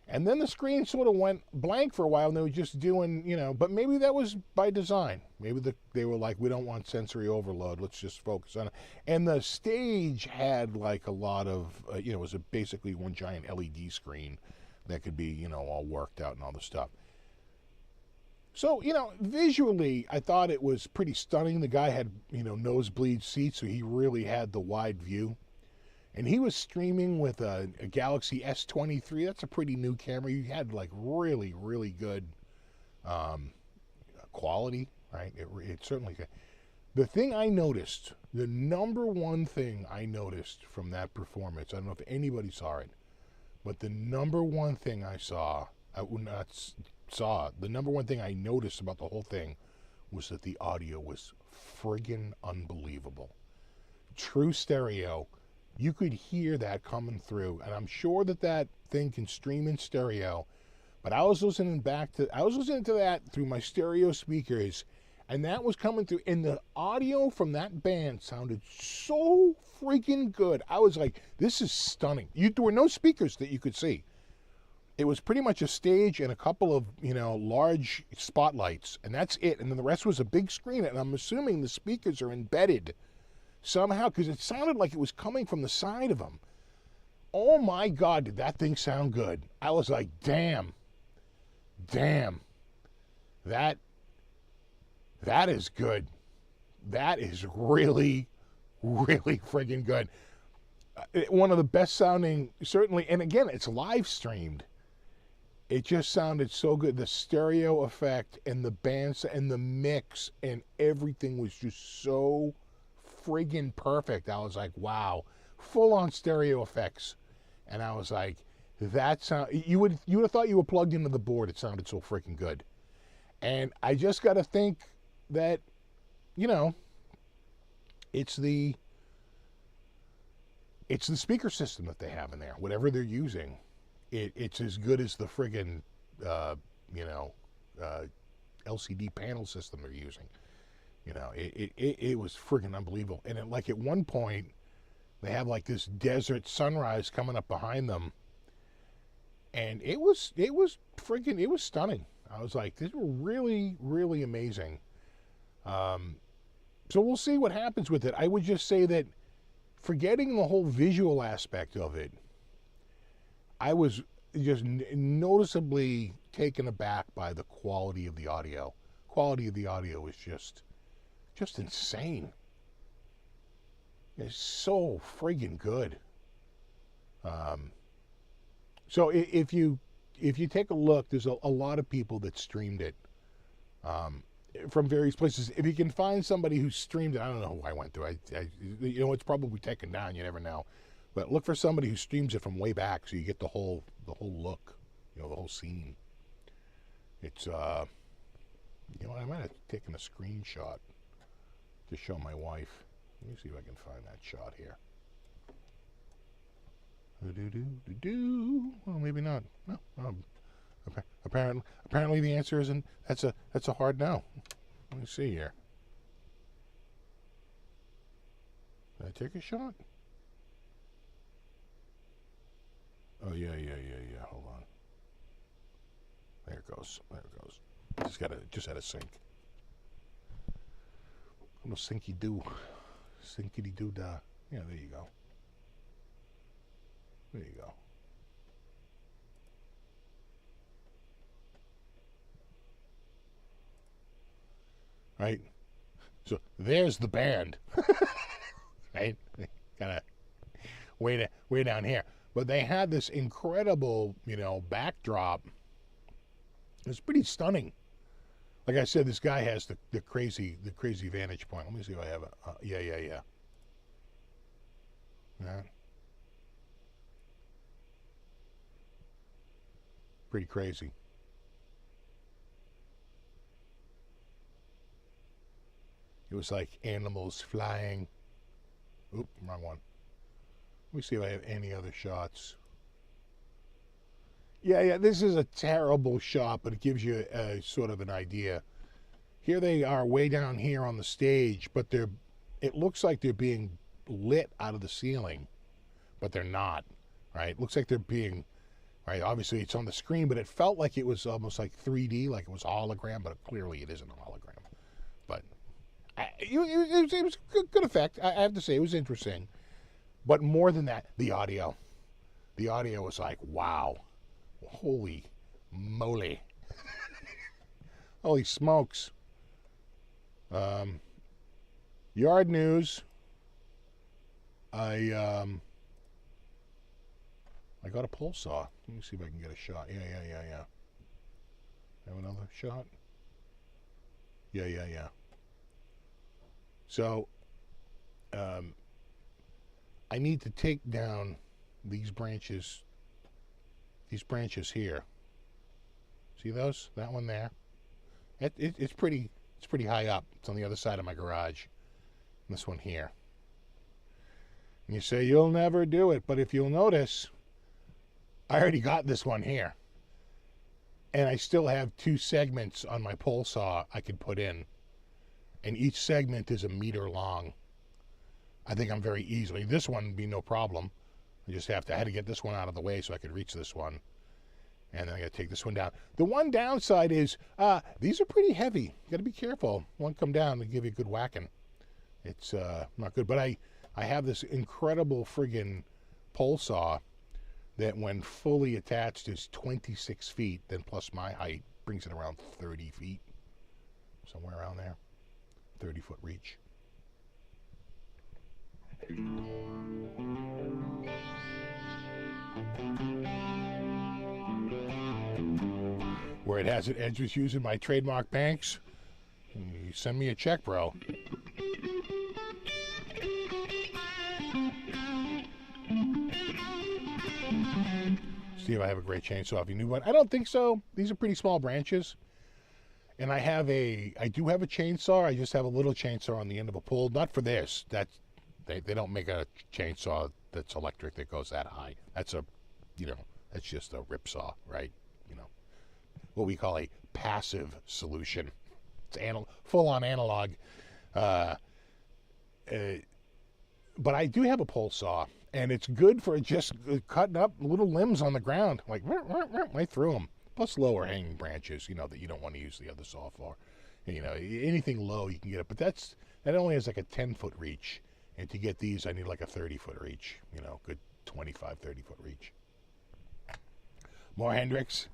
And then the screen sort of went blank for a while, and they were just doing, you know, but maybe that was by design. Maybe they were like, we don't want sensory overload, let's just focus on it. And the stage had like a lot of, it was basically one giant LED screen that could be, all worked out and all the stuff. So, visually, I thought it was pretty stunning. The guy had, nosebleed seats, so he really had the wide view. And he was streaming with a Galaxy S23. That's a pretty new camera. He had, like, really, really good quality, right? It certainly could. The thing I noticed, the number one thing I noticed from that performance, I don't know if anybody saw it, but the number one thing the number one thing I noticed about the whole thing was that the audio was friggin' unbelievable. True stereo. You could hear that coming through, and I'm sure that thing can stream in stereo, but I was listening to that through my stereo speakers, and that was coming through, and the audio from that band sounded so freaking good. I was like, this is stunning. There were no speakers that you could see. It was pretty much a stage and a couple of, large spotlights, and that's it. And then the rest was a big screen, and I'm assuming the speakers are embedded somehow, because it sounded like it was coming from the side of them. Oh my God, did that thing sound good. I was like, damn, that is good. That is really, really friggin' good. One of the best sounding, certainly, and again, it's live streamed. It just sounded so good. The stereo effect and the bands and the mix and everything was just so friggin' perfect. I was like, wow, full on stereo effects. And I was like, that sound, you would have thought you were plugged into the board. It sounded so freaking good. And I just got to think that, it's it's the speaker system that they have in there. Whatever they're using, it's as good as the friggin', you know, LCD panel system they're using. You know, it was friggin' unbelievable. And like at one point, they have like this desert sunrise coming up behind them, and it was friggin', it was stunning. I was like, these were really, really amazing. So we'll see what happens with it. I would just say that, forgetting the whole visual aspect of it, I was just noticeably taken aback by the quality of the audio. Quality of the audio is just insane. It's so friggin' good. So if you take a look, there's a lot of people that streamed it from various places. If you can find somebody who streamed it, I don't know who I went through. You know, it's probably taken down. You never know. But look for somebody who streams it from way back, so you get the whole look, you know, the whole scene. It's you know, I might have taken a screenshot to show my wife. Let me see if I can find that shot here. Well, maybe not. No. Apparently the answer isn't. That's a hard no. Let me see here. Did I take a shot? Oh yeah. Hold on. There it goes. Just had a sync. Little syncy doo. Synkity doo da. Yeah, there you go. There you go. Right? So there's the band. Right? Kind of way down here. But they had this incredible, you know, backdrop. It's pretty stunning. Like I said, this guy has the crazy vantage point. Let me see if I have a yeah. Yeah. Pretty crazy. It was like animals flying. Oop, wrong one. Let me see if I have any other shots. Yeah, this is a terrible shot, but it gives you a sort of an idea. Here they are way down here on the stage, but it looks like they're being lit out of the ceiling, but they're not, right? It looks like they're being, right? Obviously it's on the screen, but it felt like it was almost like 3D, like it was a hologram, but clearly it isn't a hologram. But it was a good effect. I have to say, it was interesting. But more than that, the audio. The audio was like, wow. Holy moly. Holy smokes. Yard news. I got a pole saw. Let me see if I can get a shot. Yeah. Have another shot? Yeah. So, I need to take down these branches here. See those? That one there. It's pretty high up. It's on the other side of my garage. And this one here. And you say you'll never do it, but if you'll notice, I already got this one here. And I still have 2 segments on my pole saw I could put in. And each segment is 1 meter long. I think I'm very easily. This one would be no problem. I had to get this one out of the way so I could reach this one. And then I got to take this one down. The one downside is these are pretty heavy. You got to be careful. One come down and give you a good whacking. It's not good. But I have this incredible friggin' pole saw that when fully attached is 26 feet, then plus my height brings it around 30 feet. Somewhere around there. 30-foot reach. Where it has it, Edge was using my trademark banks. You send me a check, bro. See if I have a great chainsaw. If you knew one, I don't think so. These are pretty small branches. And I do have a chainsaw. I just have a little chainsaw on the end of a pole. Not for this. They don't make a chainsaw that's electric that goes that high. That's that's just a rip saw, right? What we call a passive solution. It's full-on analog. But I do have a pole saw, and it's good for just cutting up little limbs on the ground, like right through them. Plus lower hanging branches, that you don't want to use the other saw for. Anything low you can get it, but that only has like a 10-foot reach, and to get these I need like a 30-foot reach. Good 25, 30-foot reach. More Hendrix.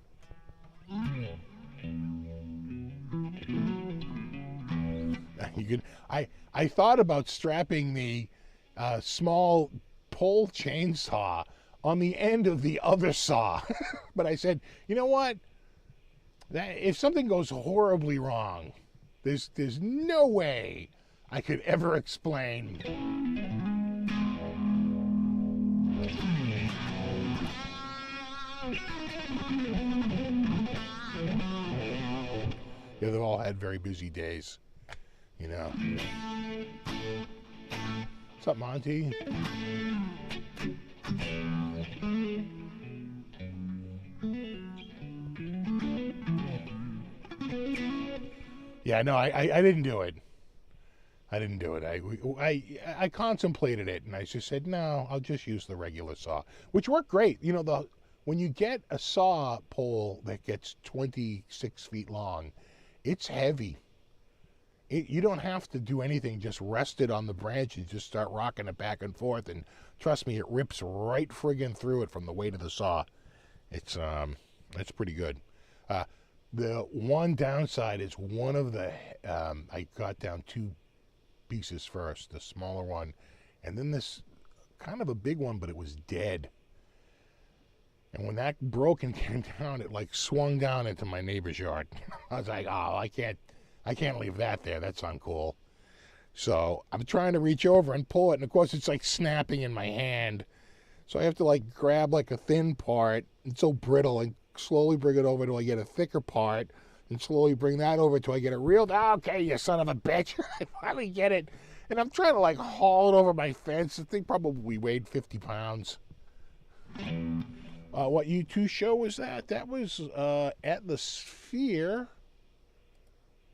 I thought about strapping the small pole chainsaw on the end of the other saw, but I said, you know what? If something goes horribly wrong, there's no way I could ever explain. Yeah, they've all had very busy days, What's up, Monty? Yeah, no, I didn't do it. I didn't do it. I contemplated it, and I just said, no, I'll just use the regular saw, which worked great. When you get a saw pole that gets 26 feet long, it's heavy. You don't have to do anything, just rest it on the branch and just start rocking it back and forth, and trust me, it rips right friggin' through it from the weight of the saw. It's pretty good. The one downside is one of the I got down 2 pieces first, the smaller one, and then this kind of a big one, but it was dead. And when that broke and came down, it like swung down into my neighbor's yard. I was like, oh, I can't leave that there. That's uncool. So I'm trying to reach over and pull it, and of course it's like snapping in my hand. So I have to like grab like a thin part. It's so brittle, and slowly bring it over till I get a thicker part, and slowly bring that over till I get it reeled. Okay, you son of a bitch. I finally get it. And I'm trying to like haul it over my fence. The thing probably weighed 50 pounds. What U2 show was that? That was at the Sphere.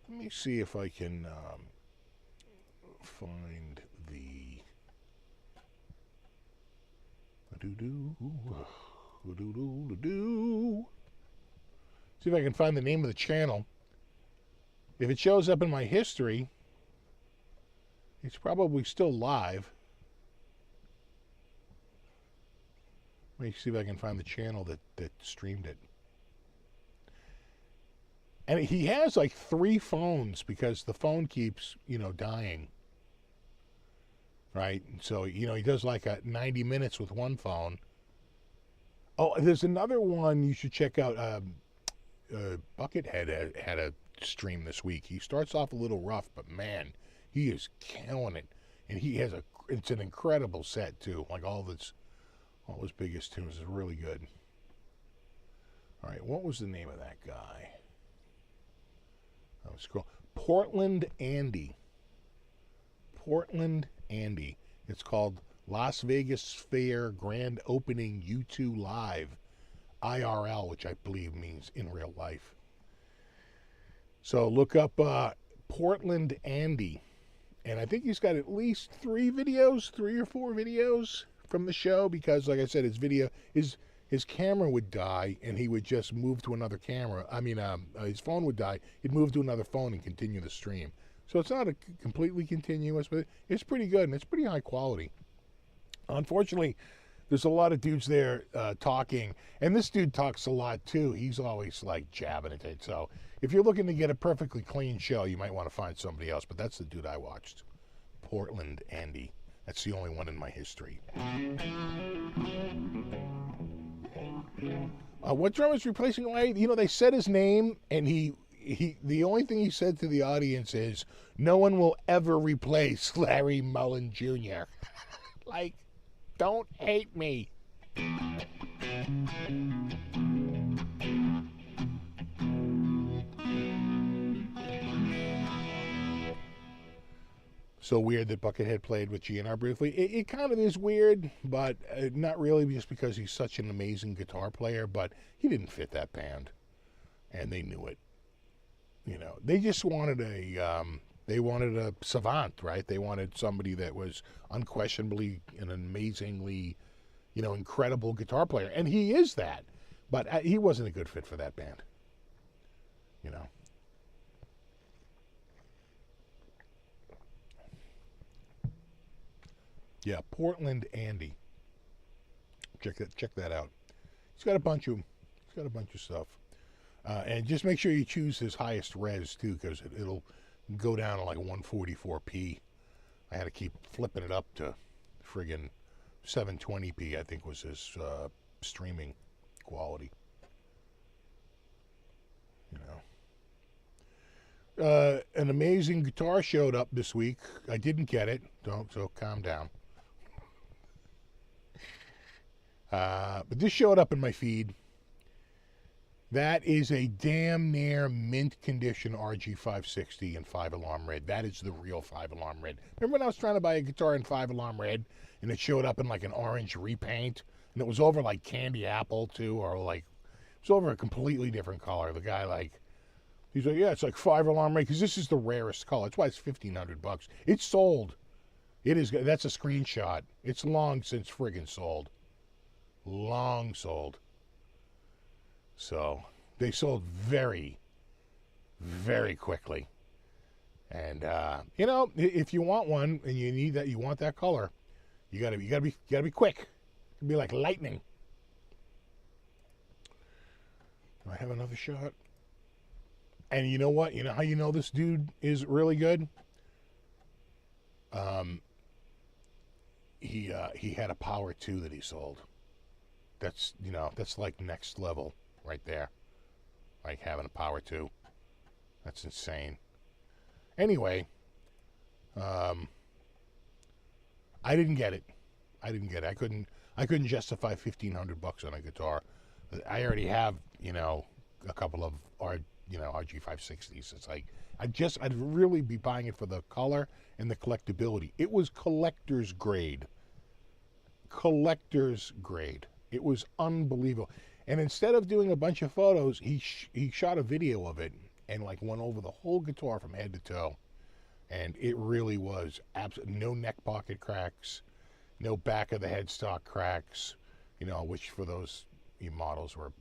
Let me see if I can find the... See if I can find the name of the channel. If it shows up in my history, it's probably still live. Let me see if I can find the channel that streamed it. And he has like 3 phones because the phone keeps, dying. Right? So, he does like a 90 minutes with one phone. Oh, there's another one you should check out. Buckethead had a stream this week. He starts off a little rough, but man, he is killing it. And it's an incredible set too. Like all his biggest tunes is really good. All right, what was the name of that guy? Portland Andy. Portland Andy. It's called Las Vegas Fair Grand Opening U2 Live. IRL, which I believe means in real life. So look up Portland Andy. And I think he's got at least 3 or 4 videos from the show, because like I said, his camera would die and he would just move to another camera. His phone would die. He'd move to another phone and continue the stream. So it's not completely continuous, but it's pretty good and it's pretty high quality. Unfortunately, there's a lot of dudes there talking, and this dude talks a lot too. He's always like jabbing at it. So if you're looking to get a perfectly clean show, you might want to find somebody else, but that's the dude I watched. Portland Andy. That's the only one in my history. What drummer's replacing Larry? They said his name, and he the only thing he said to the audience is, no one will ever replace Larry Mullen Jr. Like, don't hate me. so weird that Buckethead played with GNR briefly. It kind of is weird, but not really just because he's such an amazing guitar player, but he didn't fit that band, and they knew it. You know, they just wanted a savant, right? They wanted somebody that was unquestionably an amazingly, incredible guitar player, and he is that, but he wasn't a good fit for that band, you know. Yeah, Portland Andy. Check that out. He's got a bunch of stuff, and just make sure you choose his highest res too, because it'll go down to like 144p. I had to keep flipping it up to friggin' 720p. I think was his streaming quality. You know, an amazing guitar showed up this week. I didn't get it, so calm down. But this showed up in my feed. That is a damn near mint condition RG560 in 5-alarm red. That is the real 5-alarm red. Remember when I was trying to buy a guitar in 5-alarm red and it showed up in like an orange repaint and it was over like candy apple too, or like it was over a completely different color. The guy he's like, yeah, it's like 5-alarm red because this is the rarest color. That's why it's $1,500. It's sold. It is. That's a screenshot. It's long since friggin' sold. Long sold. So they sold very, very quickly. And if you want one and you want that color, you gotta be quick. It'll be like lightning. Do I have another shot? And you know what? You know how you know this dude is really good? He had a Power 2 that he sold. That's like next level right there. Like having a Power 2. That's insane. Anyway, I didn't get it. I couldn't justify $1,500 on a guitar. I already have, a couple of RG560s. It's like I'd really be buying it for the color and the collectability. It was collector's grade. Collector's grade. It was unbelievable. And instead of doing a bunch of photos, he shot a video of it and like went over the whole guitar from head to toe. And it really was no neck pocket cracks, no back of the headstock cracks, which for those models were,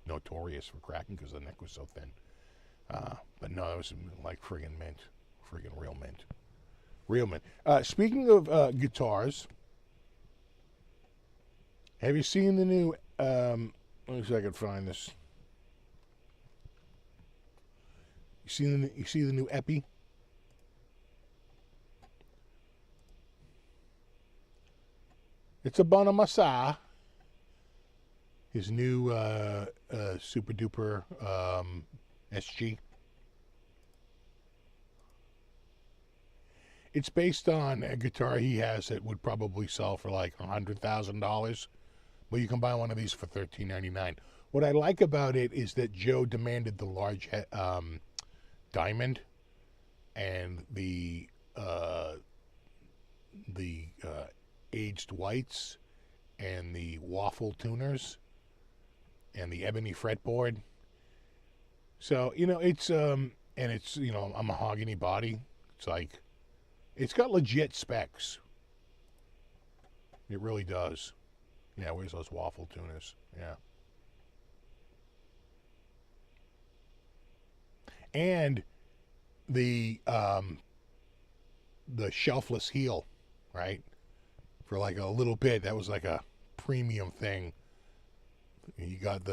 notorious for cracking because the neck was so thin. But no, it was like friggin' mint. Friggin' real mint. Real mint. Speaking of guitars, have you seen the new, let me see if I can find this. You see the new Epi? It's a Bonamassa. His new super duper SG. It's based on a guitar he has that would probably sell for like $100,000. But you can buy one of these for $13.99. What I like about it is that Joe demanded the large diamond and the aged whites and the waffle tuners and the ebony fretboard. So it's and it's a mahogany body. It's like it's got legit specs. It really does. Yeah, where's those waffle tuners? Yeah. And the shelfless heel, right? For like a little bit, that was like a premium thing. If you got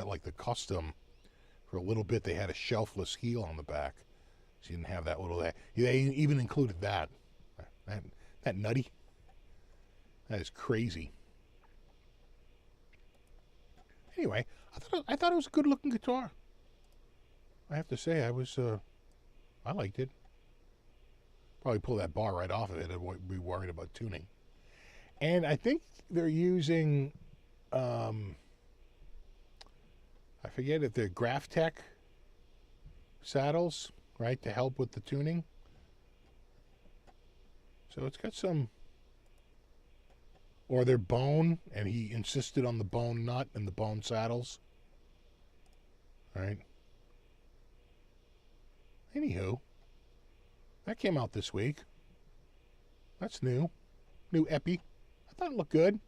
like the custom, for a little bit they had a shelfless heel on the back. So you didn't have that little, they even included that. That nutty. That is crazy. Anyway, I thought it was a good looking guitar. I have to say, I liked it. Probably pull that bar right off of it and be worried about tuning. And I think they're using, I forget if they're Graphtec saddles, right, to help with the tuning. So it's got some, or they're bone, and he insisted on the bone nut and the bone saddles. All right. Anywho, that came out this week. That's new. New Epi. I thought it looked good.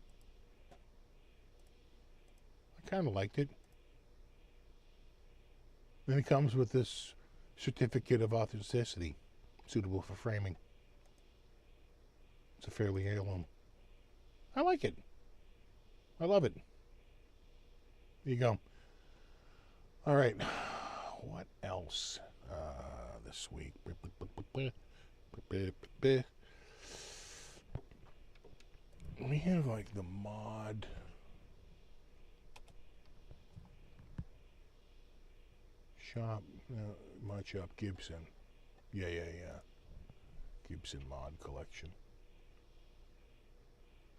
I kind of liked it. Then it comes with this certificate of authenticity, suitable for framing. It's a fairly heirloom. I like it. I love it. There you go. All right. What else this week? We have like the mod. Shop, mod shop Gibson. Yeah. Gibson mod collection.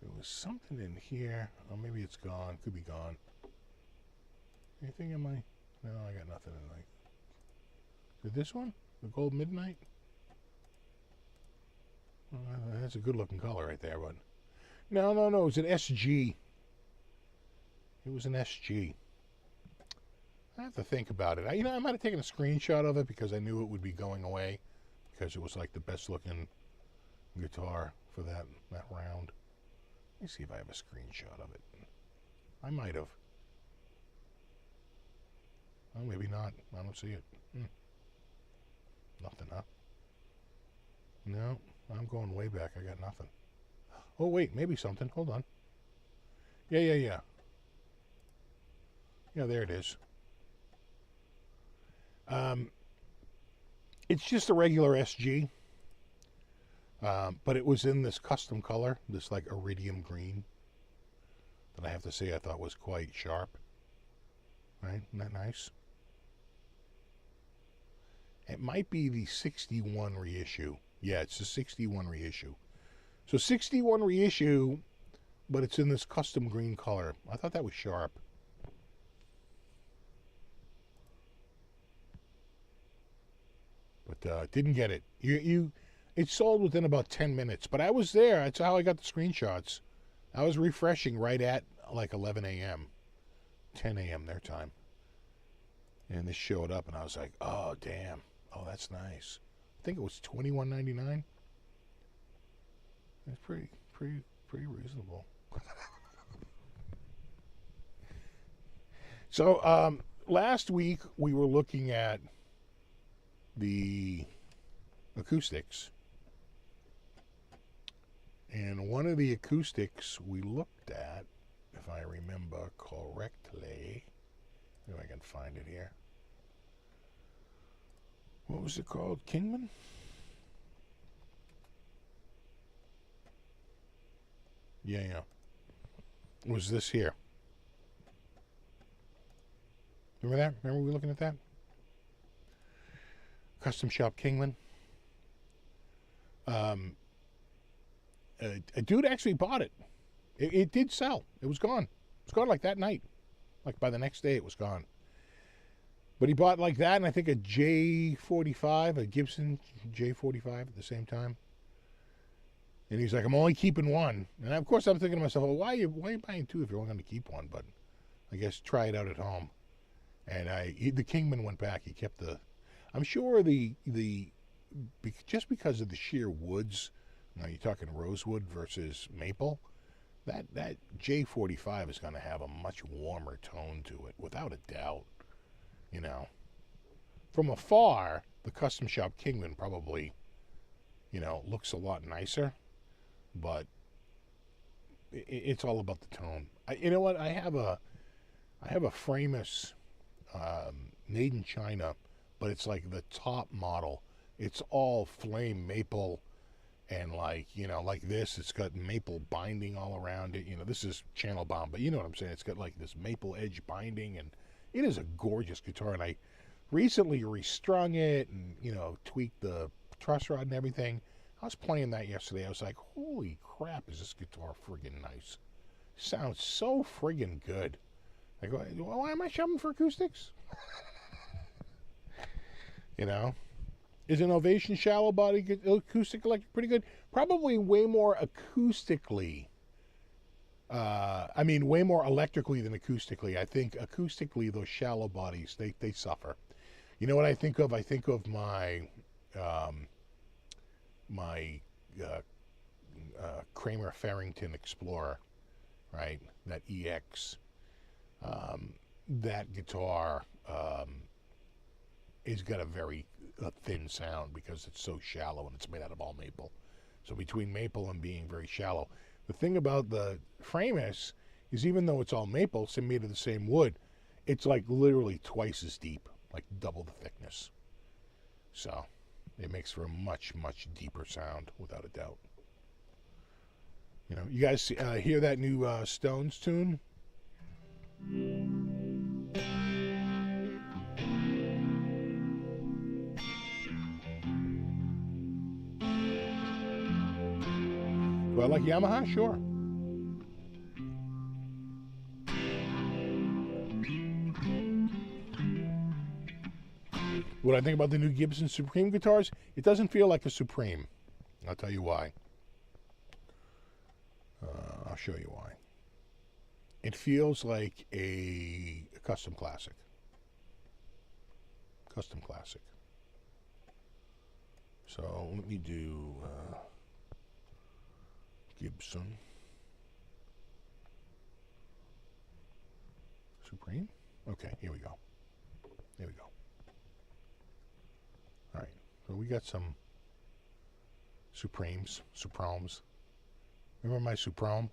There was something in here. Oh, maybe it's gone. Could be gone. Anything in my... No, I got nothing in like... Did this one? The Gold Midnight? Well, that's a good looking color right there, but... No. It was an SG. It was an SG. I have to think about it. I might have taken a screenshot of it because I knew it would be going away. Because it was like the best looking guitar for that round. Let me see if I have a screenshot of it. I might have. Oh, maybe not. I don't see it. Nothing, huh? No, I'm going way back. I got nothing. Oh, wait, maybe something. Hold on. Yeah. Yeah, there it is. It's just a regular SG. But it was in this custom color, this like iridium green, that I have to say I thought was quite sharp. Right? Isn't that nice? It might be the 61 reissue. Yeah, it's the 61 reissue. So 61 reissue, but it's in this custom green color. I thought that was sharp. But didn't get it. It sold within about 10 minutes, but I was there. That's how I got the screenshots. I was refreshing right at like 11 a.m., 10 a.m. their time. And this showed up, and I was like, oh, damn. Oh, that's nice. I think it was $21.99. It's pretty reasonable. So, last week we were looking at the acoustics. And one of the acoustics we looked at, if I remember correctly, if I can find it here. What was it called? Kingman? Yeah. It was this here. Remember that? Remember we were looking at that? Custom Shop Kingman. A dude actually bought it. It did sell. It was gone. It was gone like that night. Like by the next day it was gone. But he bought like that and I think a J45, a Gibson J45 at the same time. And he's like, I'm only keeping one. And of course I'm thinking to myself, well, why are you buying two if you're only going to keep one? But I guess try it out at home. And the Kingman went back. He kept the... I'm sure just because of the sheer woods, you're talking rosewood versus maple, that J45 is going to have a much warmer tone to it, without a doubt. From afar, the Custom Shop Kingman probably, looks a lot nicer, but it's all about the tone. You know what? I have a Framus made in China, but it's like the top model. It's all flame maple and like this. It's got maple binding all around it. This is channel bound, but you know what I'm saying. It's got like this maple edge binding, and it is a gorgeous guitar. And I recently restrung it and, tweaked the truss rod and everything. I was playing that yesterday. I was like, holy crap, is this guitar friggin' nice. Sounds so friggin' good. I go, why am I shopping for acoustics? Is an Ovation shallow body acoustic electric pretty good? Probably way more acoustically. Way more electrically than acoustically. I think acoustically, those shallow bodies, they suffer. You know what I think of? I think of my Kramer Farrington Explorer, right? That EX. That guitar has got a very thin sound because it's so shallow and it's made out of all maple. So between maple and being very shallow, the thing about the Framus is even though it's all maple, it's made of the same wood, it's like literally twice as deep, like double the thickness. So it makes for a much, much deeper sound, without a doubt. You know, you guys hear that new Stones tune? Do I like Yamaha? Sure. What I think about the new Gibson Supreme guitars? It doesn't feel like a Supreme. I'll tell you why. I'll show you why. It feels like a custom classic. Custom classic. So let me do Gibson Supreme. Okay, here we go. Here we go. All right, so we got some Supremes. Remember my Supreme?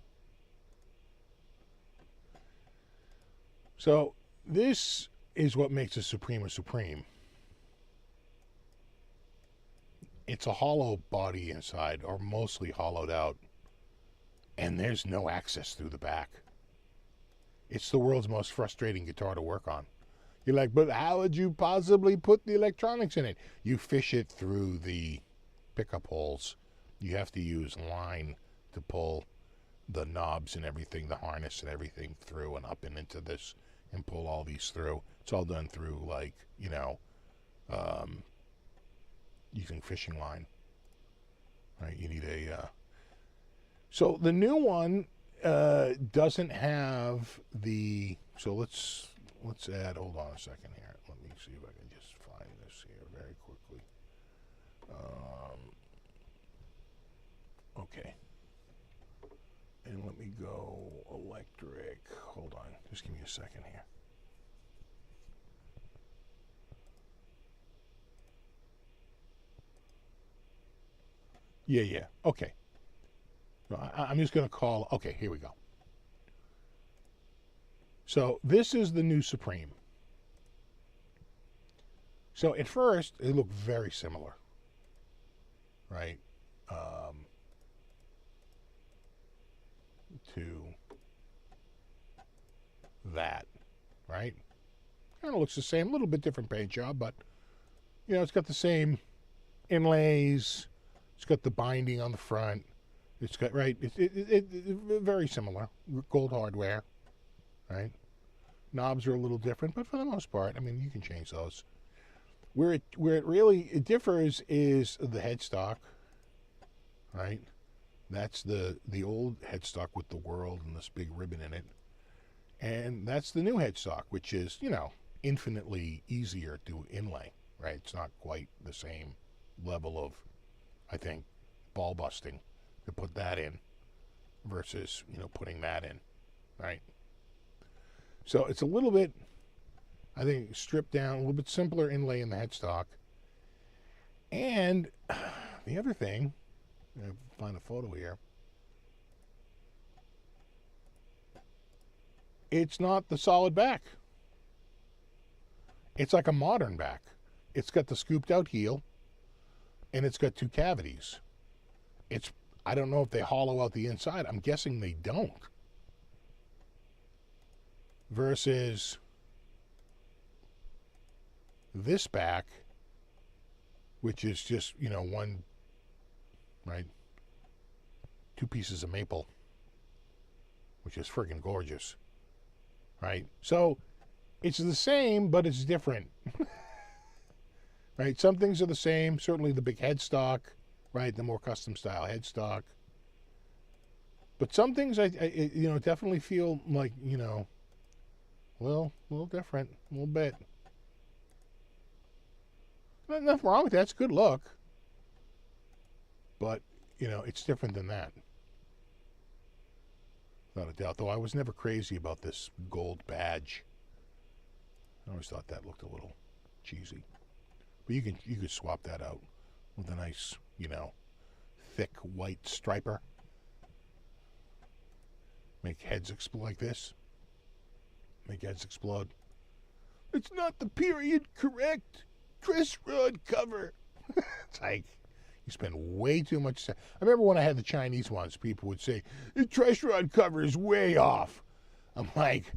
So this is what makes a Supreme. It's a hollow body inside, or mostly hollowed out, and there's no access through the back. It's the world's most frustrating guitar to work on. You're like, but how would you possibly put the electronics in it? You fish it through the pickup holes. You have to use line to pull the knobs and everything, the harness and everything through and up and into this and pull all these through. It's all done through, like, using fishing line. Right? You need a... So the new one doesn't have the... So let's add... Hold on a second here. Let me see if I can just find this here very quickly. Okay. And let me go electric. Hold on. Just give me a second here. Yeah. Okay. So I'm just going to call... Okay, here we go. So this is the new Supreme. So at first, they look very similar. Right? To that, right? Kind of looks the same, a little bit different paint job, but it's got the same inlays. It's got the binding on the front. It's got it's very similar, gold hardware, right? Knobs are a little different, but for the most part, you can change those. Where it really differs is the headstock, right? That's the old headstock with the world and this big ribbon in it. And that's the new headstock, which is, infinitely easier to inlay, right? It's not quite the same level of, I think, ball busting to put that in versus, putting that in, right? So it's a little bit, I think, stripped down, a little bit simpler inlay in the headstock. And the other thing, I'll find a photo here. It's not the solid back. It's like a modern back. It's got the scooped out heel, and it's got two cavities. I don't know if they hollow out the inside. I'm guessing they don't. Versus this back, which is just, one, right? Two pieces of maple, which is friggin' gorgeous, right? So it's the same, but it's different, right? Some things are the same. Certainly the big headstock, right? The more custom style headstock. But some things I definitely feel like, a little different, a little bit. Nothing wrong with that. It's a good look. But, it's different than that. Without a doubt. Though I was never crazy about this gold badge. I always thought that looked a little cheesy. But you could swap that out with a nice, thick white striper. Make heads explode like this. Make heads explode. It's not the period correct truss rod cover. It's like, you spend way too much time. I remember when I had the Chinese ones, people would say, the truss rod cover is way off. I'm like,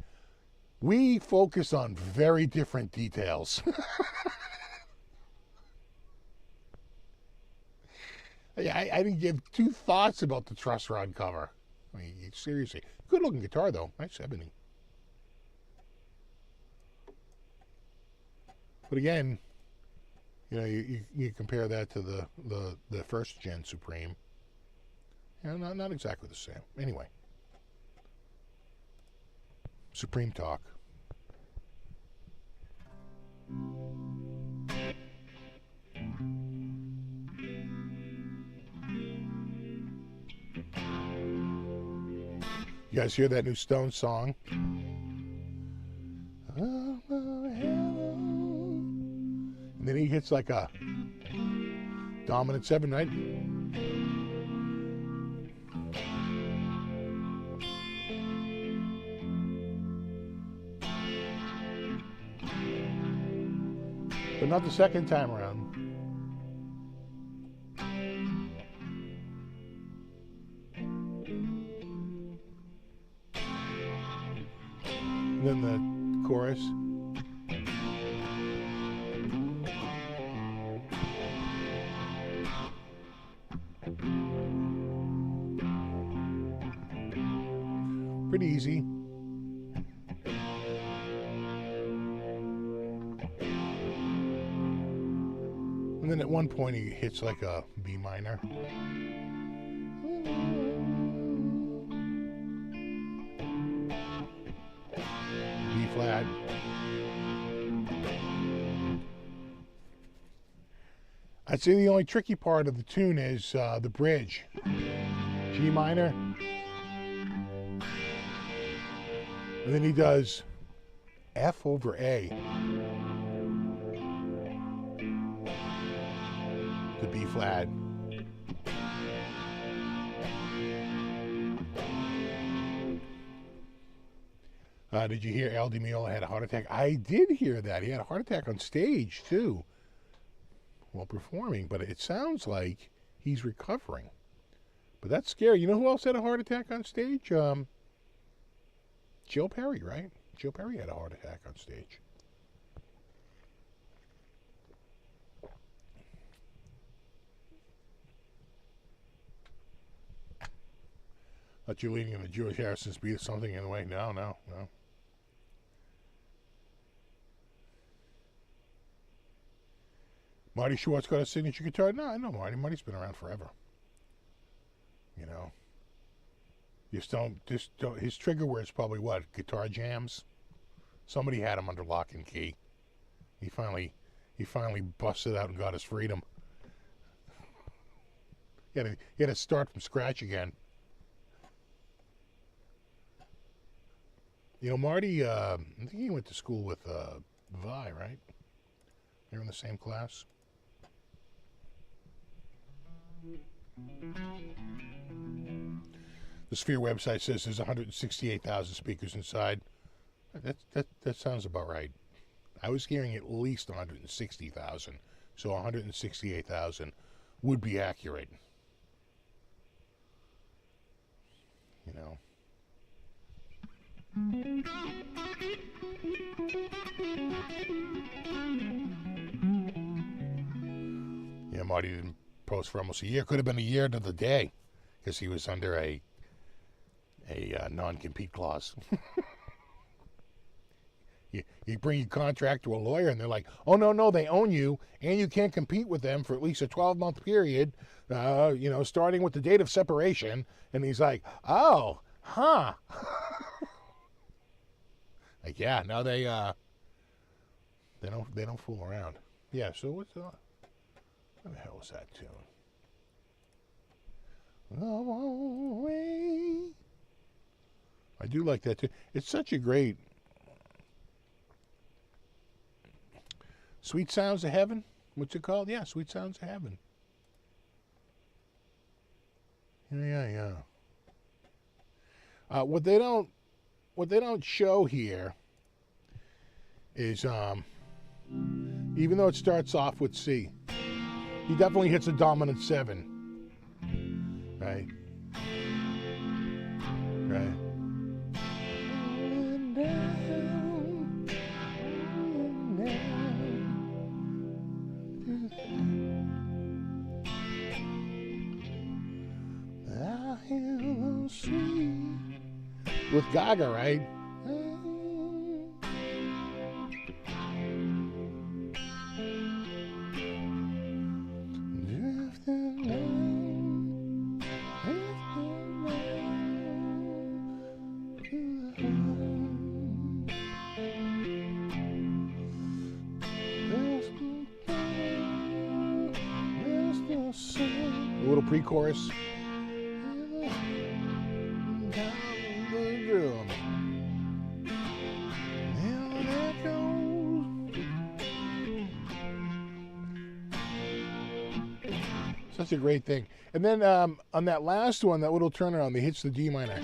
we focus on very different details. I didn't give two thoughts about the truss rod cover. I mean, seriously. Good looking guitar, though. Nice ebony. But again, you compare that to the first gen Supreme. Not exactly the same. Anyway. Supreme talk. You guys hear that new Stones song? And then he hits like a dominant 7, right? But not the second time around. And then the chorus. Pretty easy. And then at one point he hits like a B minor. B flat. I'd say the only tricky part of the tune is the bridge. G minor. And then he does F over A. To B flat. Did you hear Al Di Meola had a heart attack? I did hear that. He had a heart attack on stage, too, while performing. But it sounds like he's recovering. But that's scary. You know who else had a heart attack on stage? Joe Perry, right? Joe Perry had a heart attack on stage. Thought you leading in the George Harrison speed or something in the way. No. Marty Schwartz got a signature guitar? No, I know Marty. Marty's been around forever. Just don't, his trigger words probably what? Guitar jams? Somebody had him under lock and key. He finally busted out and got his freedom. He had to start from scratch again. Marty, I think he went to school with Vi, right? They were in the same class. The Sphere website says there's 168,000 speakers inside. That sounds about right. I was hearing at least 160,000, so 168,000 would be accurate. Yeah, Marty didn't post for almost a year. Could have been a year to the day, because he was under a non-compete clause. You bring your contract to a lawyer, and they're like, oh, no, they own you, and you can't compete with them for at least a 12-month period, starting with the date of separation. And he's like, oh, huh. Like, yeah, no, they don't fool around. Yeah, so what the hell was that tune? Away. I do like that too. It's such a great Sweet Sounds of Heaven. What's it called? Yeah, Sweet Sounds of Heaven. Yeah. What they don't show here is even though it starts off with C, he definitely hits a dominant 7. Right. With Gaga, right? A little pre-chorus. Such a great thing. And then on that last one, that little turnaround, he hits the D minor.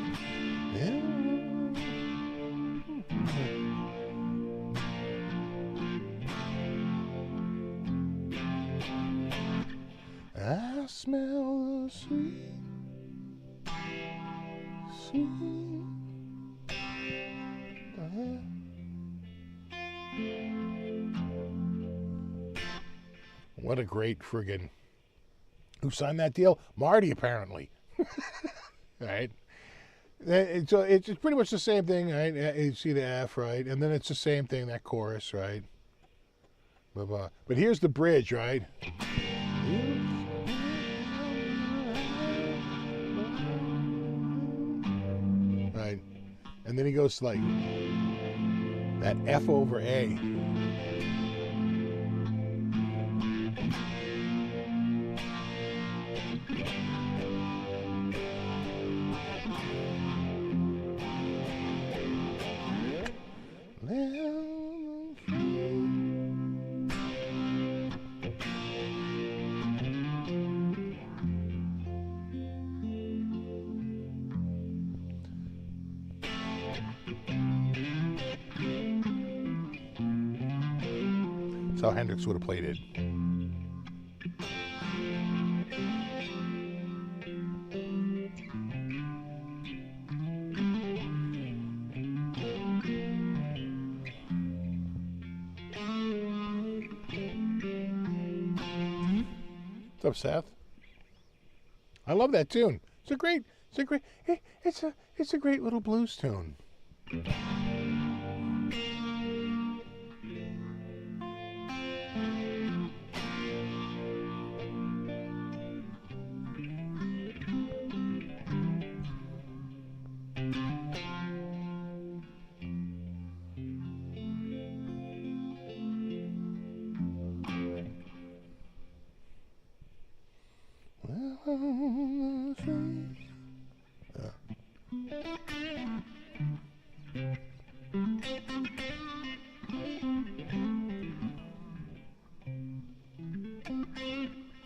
I smell the sweet. What a great friggin'. Who signed that deal? Marty, apparently. Right? And so it's pretty much the same thing, right? You see the F, right? And then it's the same thing, that chorus, right? But here's the bridge, right? Right? And then he goes like that F over A. That's how Hendrix would have played it. What's up, Seth? I love that tune. It's a great little blues tune.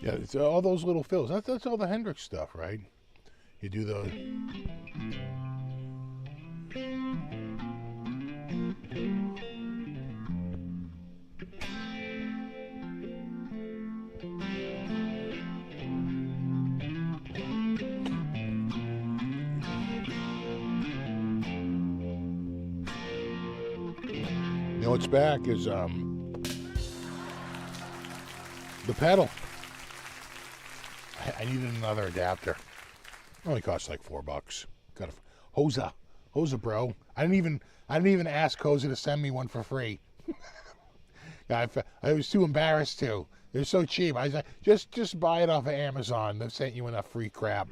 Yeah, it's all those little fills. That's all the Hendrix stuff, right? You do those. You know what's back is the pedal. I needed another adapter. Only costs like $4. Got a Hoser, bro. I didn't even ask Hoser to send me one for free. I was too embarrassed to. They're so cheap. I was like, just buy it off of Amazon. They've sent you enough free crap.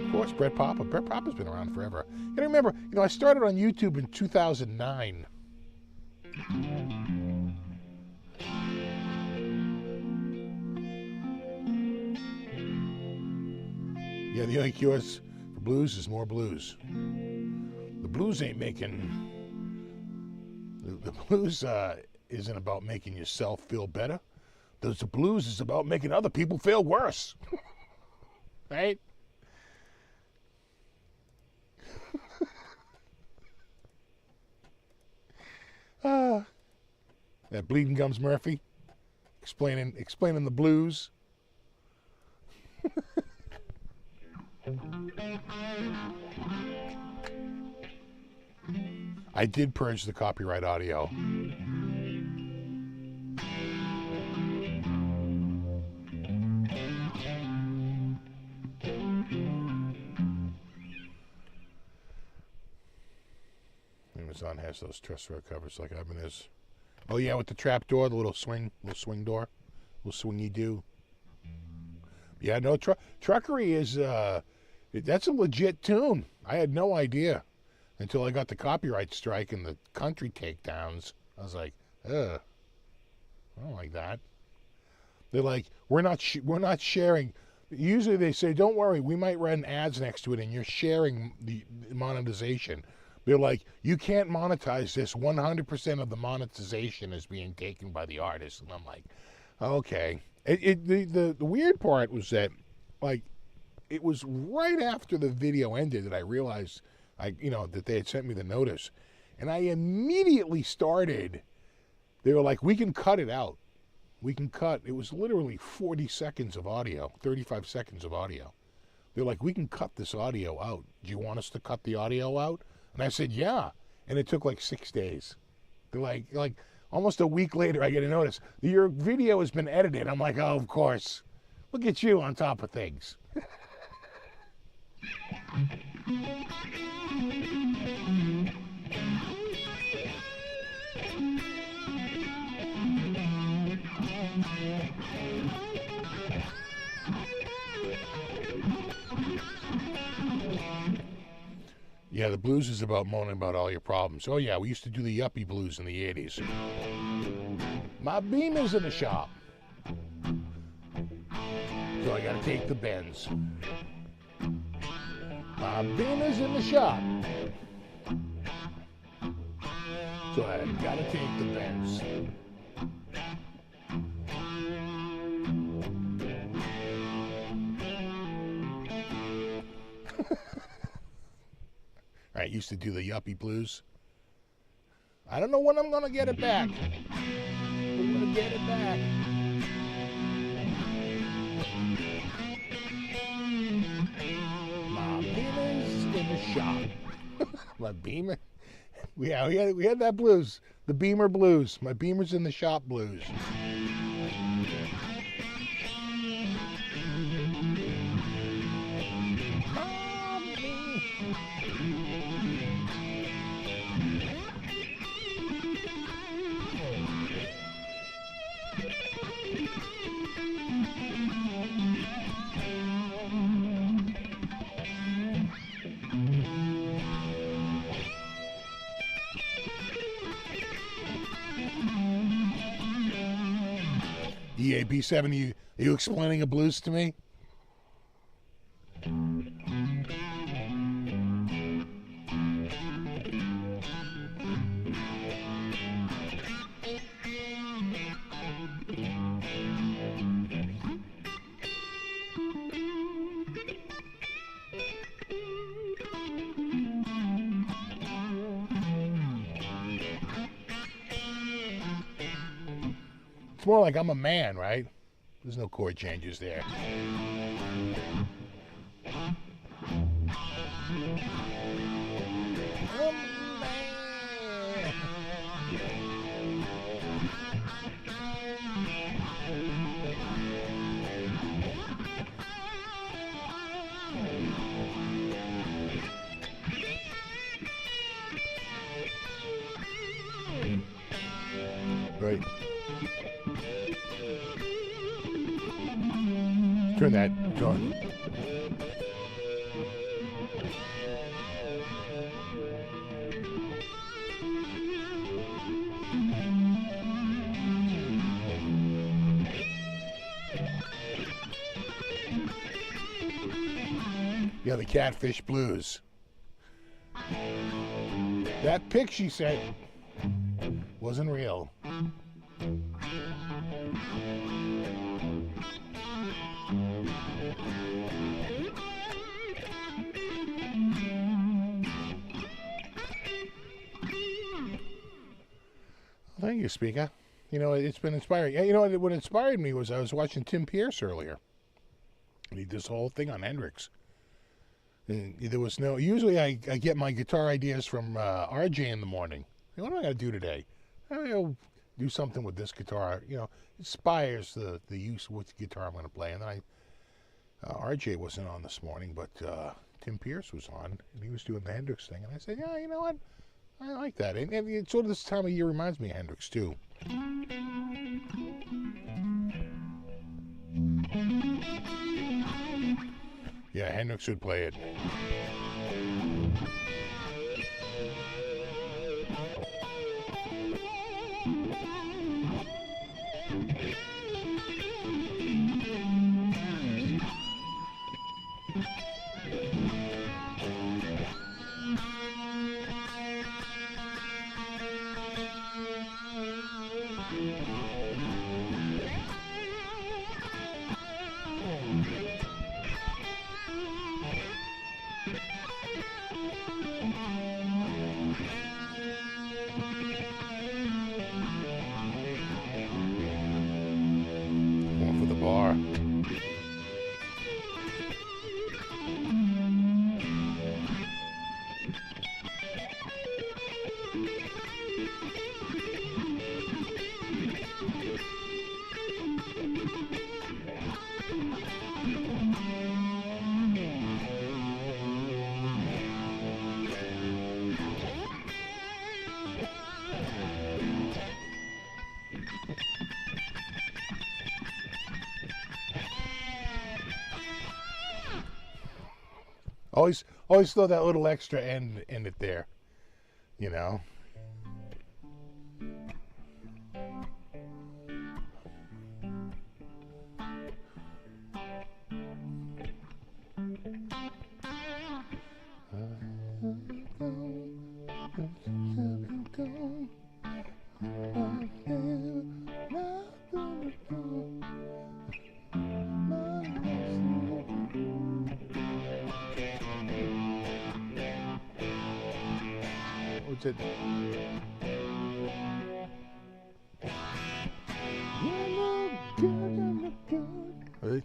Of course, Brett Papa. Brett Papa's been around forever. You gotta remember, I started on YouTube in 2009. Yeah, the only cures for blues is more blues. The blues ain't making... The blues isn't about making yourself feel better. The blues is about making other people feel worse. Right? That Bleeding Gums Murphy explaining the blues. I did purge the copyright audio. Amazon has those truss rod covers like Ibanez. Oh yeah, with the trap door, the little swing door, little swingy do. Yeah, no, truckery is that's a legit tune. I had no idea until I got the copyright strike and the country takedowns. I was like, ugh, I don't like that. They're like, we're not sharing. Usually they say, don't worry, we might run ads next to it, and you're sharing the monetization. They're like, you can't monetize this. 100% of the monetization is being taken by the artist. And I'm like, okay. The weird part was that, like, it was right after the video ended that I realized, that they had sent me the notice. And I immediately started, they were like, we can cut it out. We can cut, it was literally 40 seconds of audio, 35 seconds of audio. They're like, we can cut this audio out. Do you want us to cut the audio out? And I said, yeah. And it took like 6 days. They're like almost a week later, I get a notice. Your video has been edited. I'm like, oh, of course. Look at you on top of things. Yeah, the blues is about moaning about all your problems. Oh yeah, we used to do the yuppie blues in the 80s. My Beamer's in the shop, so I gotta take the Benz. My Beamer's in the shop, so I gotta take the Benz. I used to do the yuppie blues. I don't know when I'm gonna get it back. I'm gonna get it back. My Beamer's in the shop. My Beamer. Yeah, we had that blues. The Beamer blues. My Beamer's in the shop blues. EAB7, are you explaining a blues to me? It's more like I'm a man, right? There's no chord changes there. Turn that on. Yeah, the Catfish Blues. That pic, she said, wasn't real. Thank you, Speaker. You know, it's been inspiring. You know, what inspired me was I was watching Tim Pierce earlier. And he did this whole thing on Hendrix. And there was no... Usually I get my guitar ideas from RJ in the morning. What am I going to do today? I'll do something with this guitar. You know, inspires the use with the guitar I'm going to play. And then RJ wasn't on this morning, but Tim Pierce was on. And he was doing the Hendrix thing. And I said, yeah, you know what? I like that. And it's sort of this time of year reminds me of Hendrix, too. Yeah, Hendrix would play it. Always throw that little extra end in it there, you know. What's it? Hey.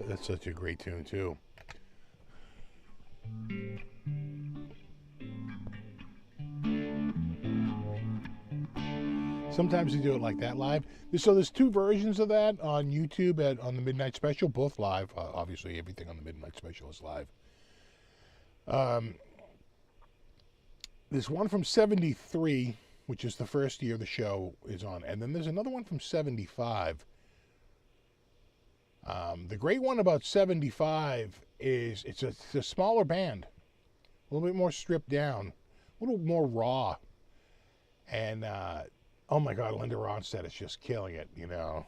That's such a great tune, too. Sometimes they do it like that live. So there's two versions of that on YouTube on the Midnight Special, both live. Obviously, everything on the Midnight Special is live. There's one from 73, which is the first year the show is on. And then there's another one from 75. The great one about 75 is it's a smaller band, a little bit more stripped down, a little more raw. And, oh my God, Linda Ronstadt is just killing it, you know.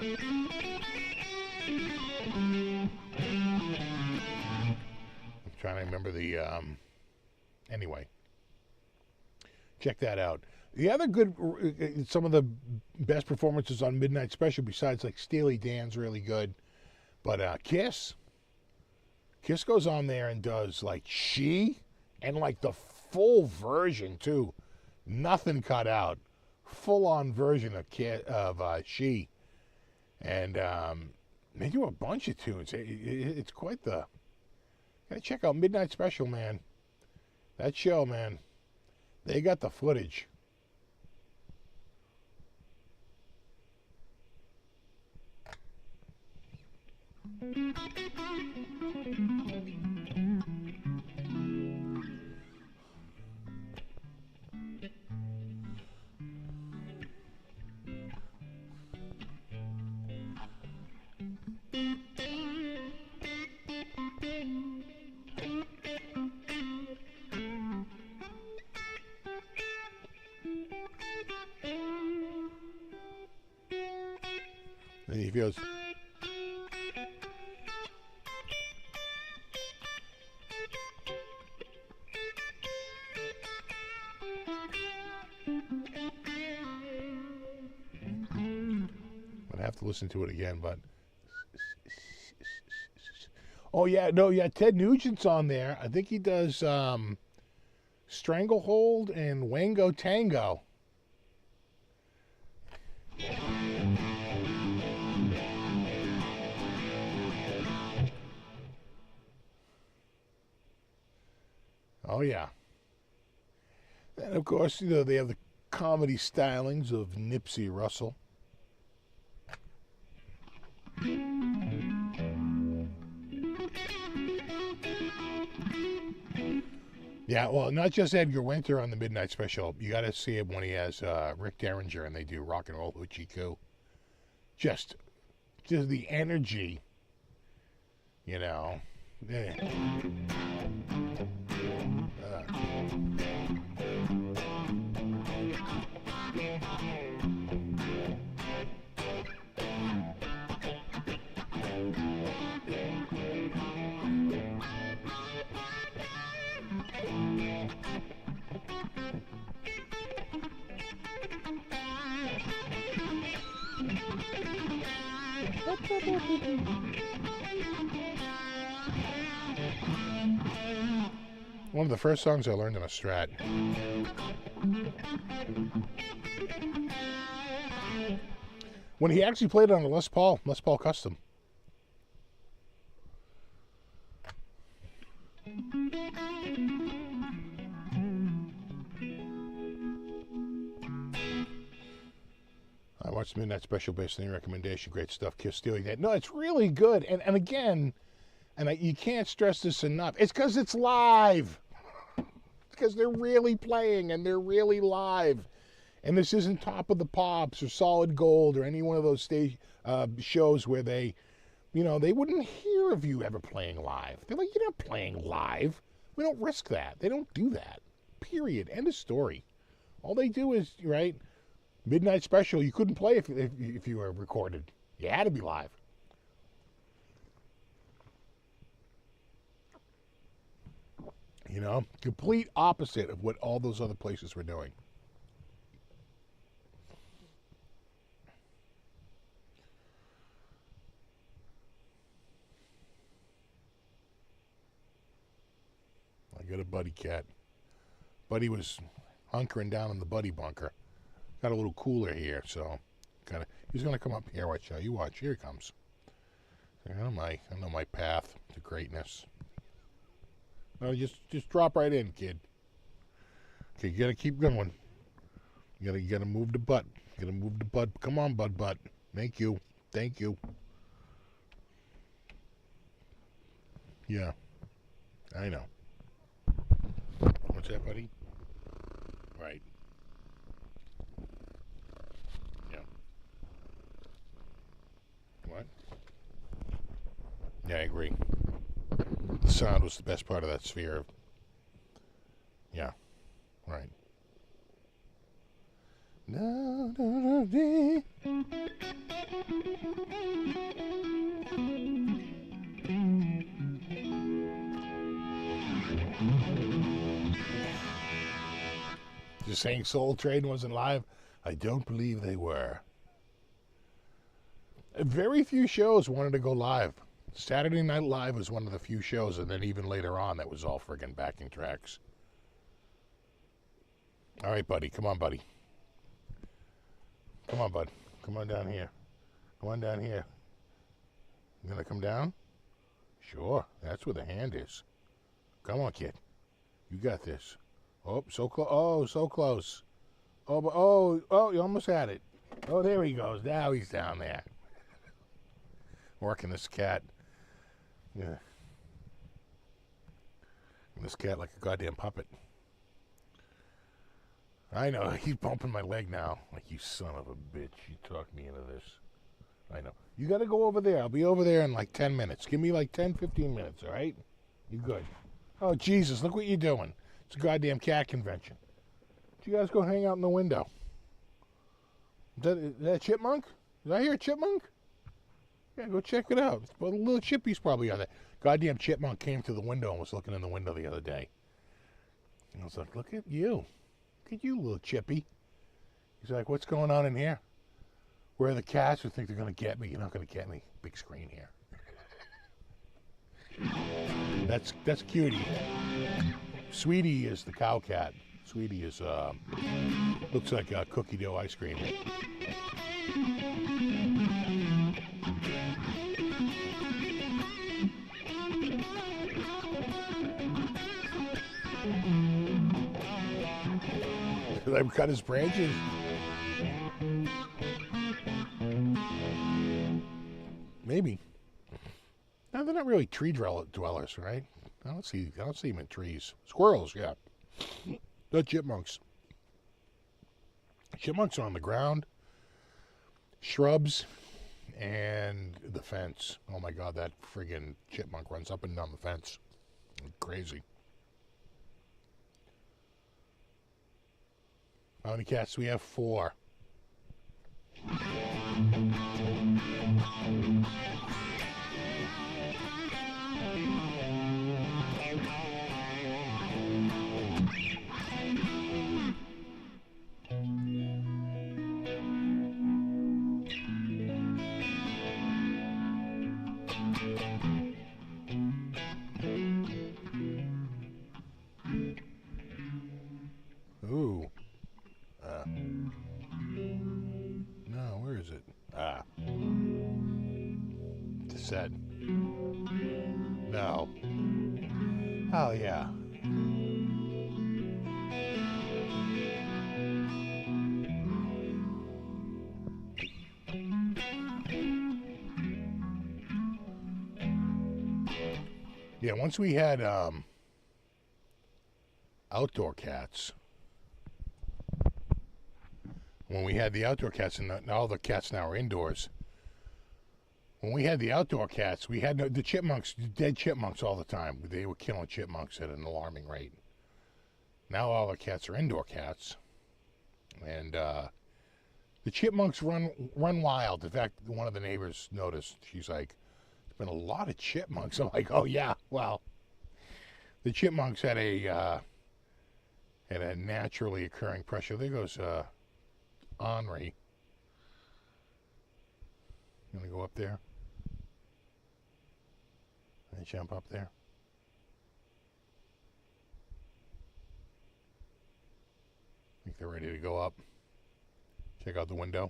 I'm trying to remember the, anyway. Check that out. The other good, some of the best performances on Midnight Special, besides like Steely Dan's really good, but Kiss goes on there and does like She, and like the full version too, nothing cut out, full on version of She, and they do a bunch of tunes. It's quite the. Gotta check out Midnight Special, man. That show, man. They got the footage. And he goes. I'd have to listen to it again, but. Oh yeah, no, yeah. Ted Nugent's on there. I think he does Stranglehold and Wango Tango. Oh yeah. And of course, you know, they have the comedy stylings of Nipsey Russell. Yeah, well, not just Edgar Winter on the Midnight Special. You got to see it when he has Rick Derringer and they do Rock and Roll Hoochie Coo. Just the energy, you know. One of the first songs I learned on a Strat. When he actually played it on a Les Paul Custom. I watched Midnight Special based on your recommendation. Great stuff. Kiss Steely Dan. No, it's really good. And again, you can't stress this enough. It's because it's live. It's because they're really playing and they're really live. And this isn't Top of the Pops or Solid Gold or any one of those stage shows where they, you know, they wouldn't hear of you ever playing live. They're like, you're not playing live. We don't risk that. They don't do that. Period. End of story. All they do is, right, Midnight Special, you couldn't play if you were recorded. You had to be live. You know, complete opposite of what all those other places were doing. I got a buddy cat. Buddy was hunkering down in the buddy bunker. Got a little cooler here, so he's gonna come up here. Watch out! You watch. Here he comes. I know my path to greatness. No, just drop right in, kid. Okay, you gotta keep going. You gotta move the butt. You gotta move the butt. Come on, butt. Thank you. Yeah, I know. What's that, buddy? Right. Yeah. What? Yeah, I agree. The sound was the best part of that sphere. Yeah. Right. You're saying Soul Train wasn't live? I don't believe they were. Very few shows wanted to go live. Saturday Night Live was one of the few shows, and then even later on, that was all friggin' backing tracks. All right, buddy. Come on, buddy. Come on, bud. Come on down here. Come on down here. You gonna come down? Sure. That's where the hand is. Come on, kid. You got this. Oh, so close. Oh, so close. Oh, you almost had it. Oh, there he goes. Now he's down there. Working this cat. Yeah. This cat like a goddamn puppet. I know. He's bumping my leg now. Like, you son of a bitch. You talked me into this. I know. You got to go over there. I'll be over there in like 10 minutes. Give me like 10, 15 minutes, all right? You good? Oh, Jesus. Look what you're doing. It's a goddamn cat convention. You guys go hang out in the window. Is that a chipmunk? Did I hear a chipmunk? Yeah, go check it out. Well, the little chippy's probably on there. Goddamn chipmunk came to the window and was looking in the window the other day. And I was like, look at you. Look at you, little chippy. He's like, what's going on in here? Where are the cats who think they're going to get me? You're not going to get me. Big screen here. That's Cutie. Sweetie is the cow cat. Sweetie is, looks like a cookie dough ice cream. I've cut his branches. Maybe. No, they're not really tree dwellers, right? I don't see them in trees. Squirrels, yeah. The chipmunks. Chipmunks are on the ground, shrubs, and the fence. Oh my God, that friggin' chipmunk runs up and down the fence. Crazy. How many cats do we have? 4. Ooh. No, where is it? The set. No. Oh, yeah. Yeah, once we had outdoor cats, when we had the outdoor cats, and all the cats now are indoors. When we had the outdoor cats, we had the chipmunks, dead chipmunks all the time. They were killing chipmunks at an alarming rate. Now all the cats are indoor cats, and the chipmunks run wild. In fact, one of the neighbors noticed. She's like, "There's been a lot of chipmunks." I'm like, "Oh yeah, well, the chipmunks had a naturally occurring pressure." There goes Henri. You want to go up there? And jump up there? I think they're ready to go up. Check out the window.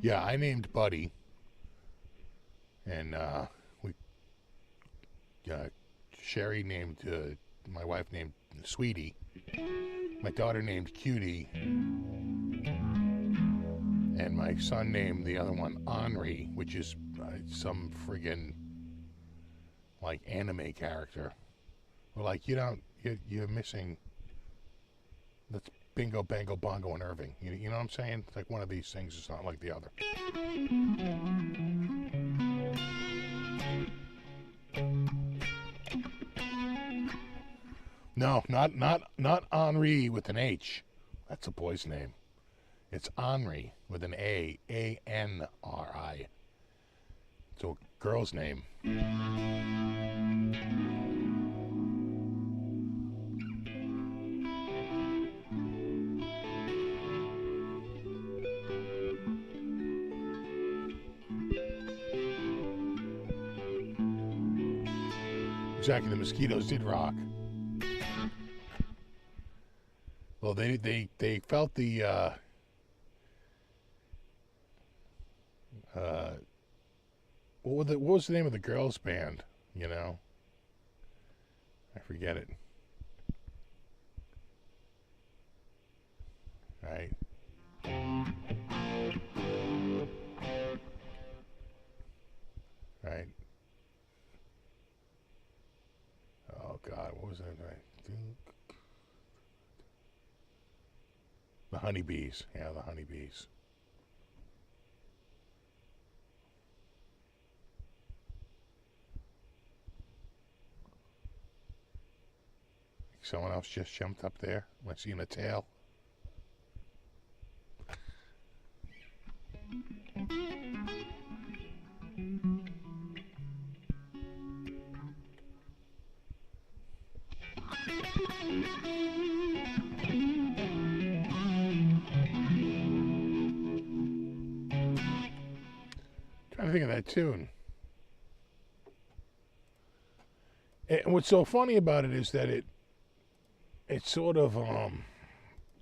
Yeah, I named Buddy. And Sherry named, my wife named Sweetie. My daughter named Cutie. And my son named the other one Henri, which is some friggin' like anime character. We're like, you're missing, that's Bingo, Bango, Bongo, and Irving. You know what I'm saying? It's like one of these things is not like the other. No, not Henri with an H. That's a boy's name. It's Henri with an A, A-N-R-I. It's a girl's name. Exactly, the Mosquitoes did rock. Well, they felt the what was the name of the girls' band? You know, I forget it. Right. Right. Oh God, what was that? The Honeybees. Yeah, the Honeybees. Someone else just jumped up there. Am I seeing a tail? Trying to think of that tune. And what's so funny about it is that it sort of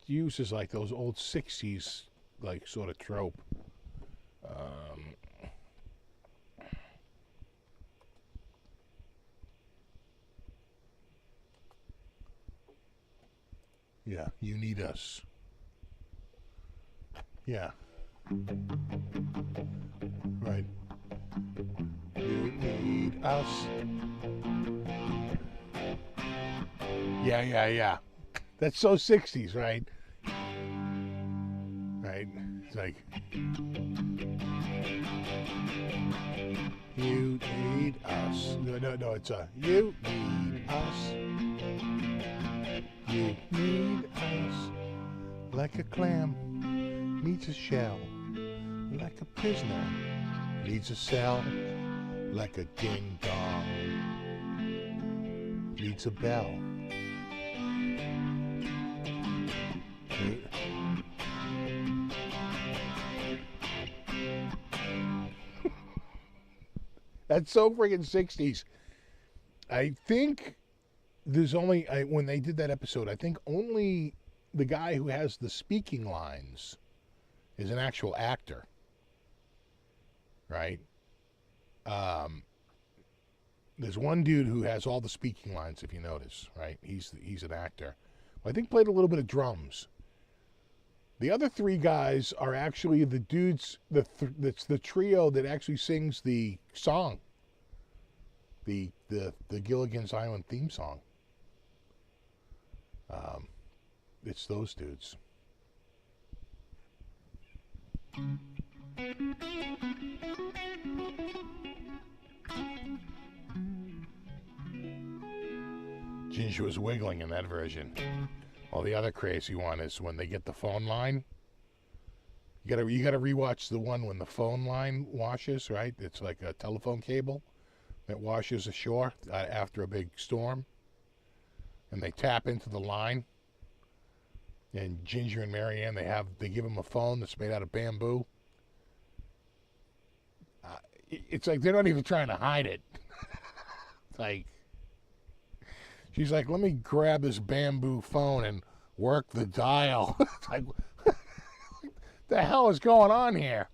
uses like those old 60s like sort of trope. Yeah, you need us. Yeah. Right. You need us. Yeah. That's so 60s, right? Right. It's like, you need us. No, it's you need us. You need us. Like a clam needs a shell. Like a prisoner needs a cell. Like a ding dong needs a bell. That's so friggin' 60s. I think there's only, when they did that episode, I think only the guy who has the speaking lines is an actual actor. Right? There's one dude who has all the speaking lines, if you notice, right? He's an actor. I think played a little bit of drums. The other three guys are actually the dudes, that's the trio that actually sings the song. The Gilligan's Island theme song. It's those dudes. Ginger was wiggling in that version. Well, the other crazy one is when they get the phone line. You gotta rewatch the one when the phone line washes, right? It's like a telephone cable that washes ashore after a big storm, and they tap into the line. And Ginger and Marianne, they give him a phone that's made out of bamboo. It's like they're not even trying to hide it. It's like, she's like, let me grab this bamboo phone and work the dial. It's like, what the hell is going on here?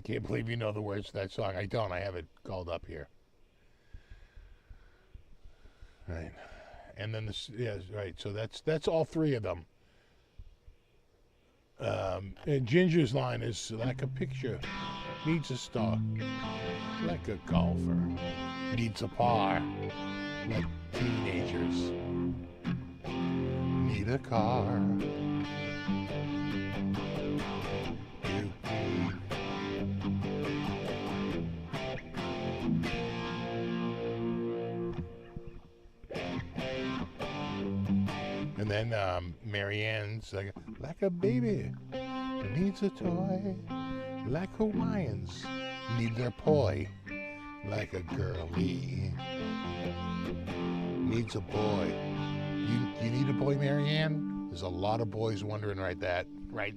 Can't believe you know the words to that song. I don't. I have it called up here. Right. And then this, yeah, right. So that's all three of them. And Ginger's line is like a picture needs a star, like a golfer needs a par, like teenagers need a car. You need then Marianne's like a baby needs a toy, like Hawaiians need their poi, like a girlie needs a boy. You need a boy, Marianne? There's a lot of boys wondering right.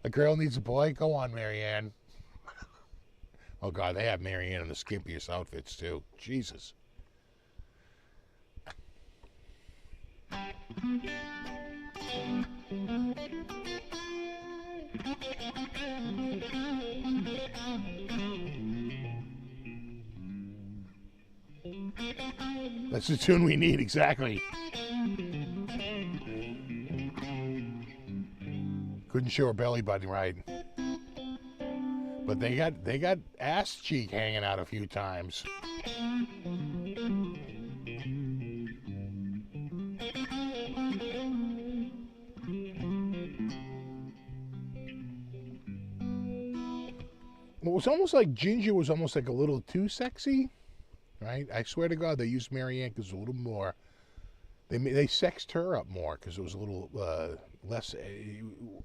A girl needs a boy? Go on, Marianne. Oh, God, they have Marianne in the skimpiest outfits, too. Jesus. That's the tune we need, exactly. Couldn't show her belly button right. But they got ass cheek hanging out a few times. It was almost like Ginger was almost like a little too sexy, right? I swear to God, they used Marianne because it was a little more. They sexed her up more because it was a little less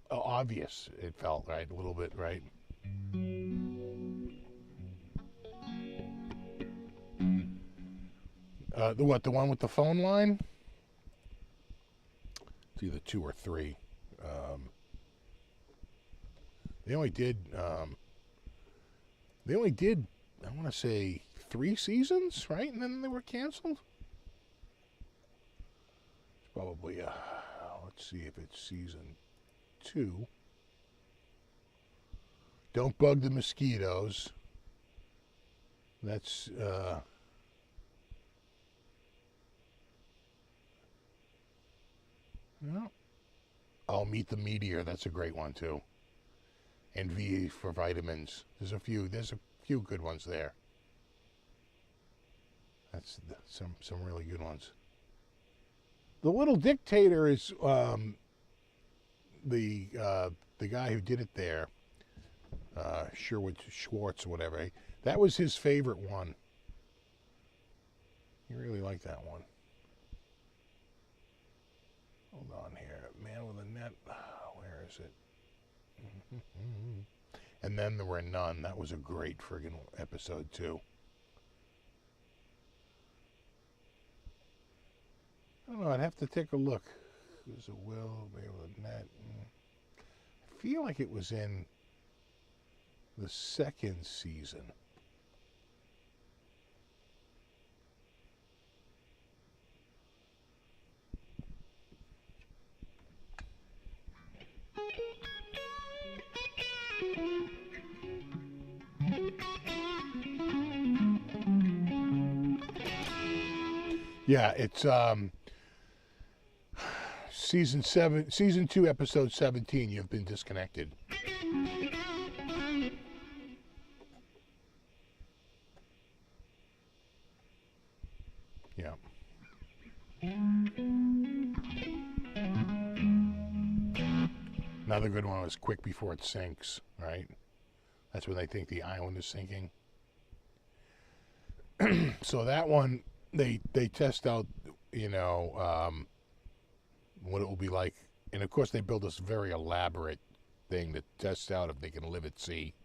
obvious. It felt right a little bit, right? The one with the phone line? It's either 2 or 3. They only did. I want to say 3 seasons, right? And then they were canceled. It's probably. Let's see if it's season 2. Don't bug the mosquitoes. That's. No. I'll Meet the Meteor. That's a great one too. And V for Vitamins. There's a few good ones there. That's some really good ones. The Little Dictator is the guy who did it there. Sherwood Schwartz or whatever. That was his favorite one. He really liked that one. Hold on here. Man with a Net. Where is it? And then there were none. That was a great friggin' episode too. I don't know. I'd have to take a look. There's a Will, Man with a Net. I feel like it was in the 2nd season. Yeah, it's season 2, episode 17. You've been disconnected. Yeah. Another good one was Quick Before It Sinks, right? That's when they think the island is sinking. So that one, they test out, what it will be like. And of course they build this very elaborate thing to test out if they can live at sea.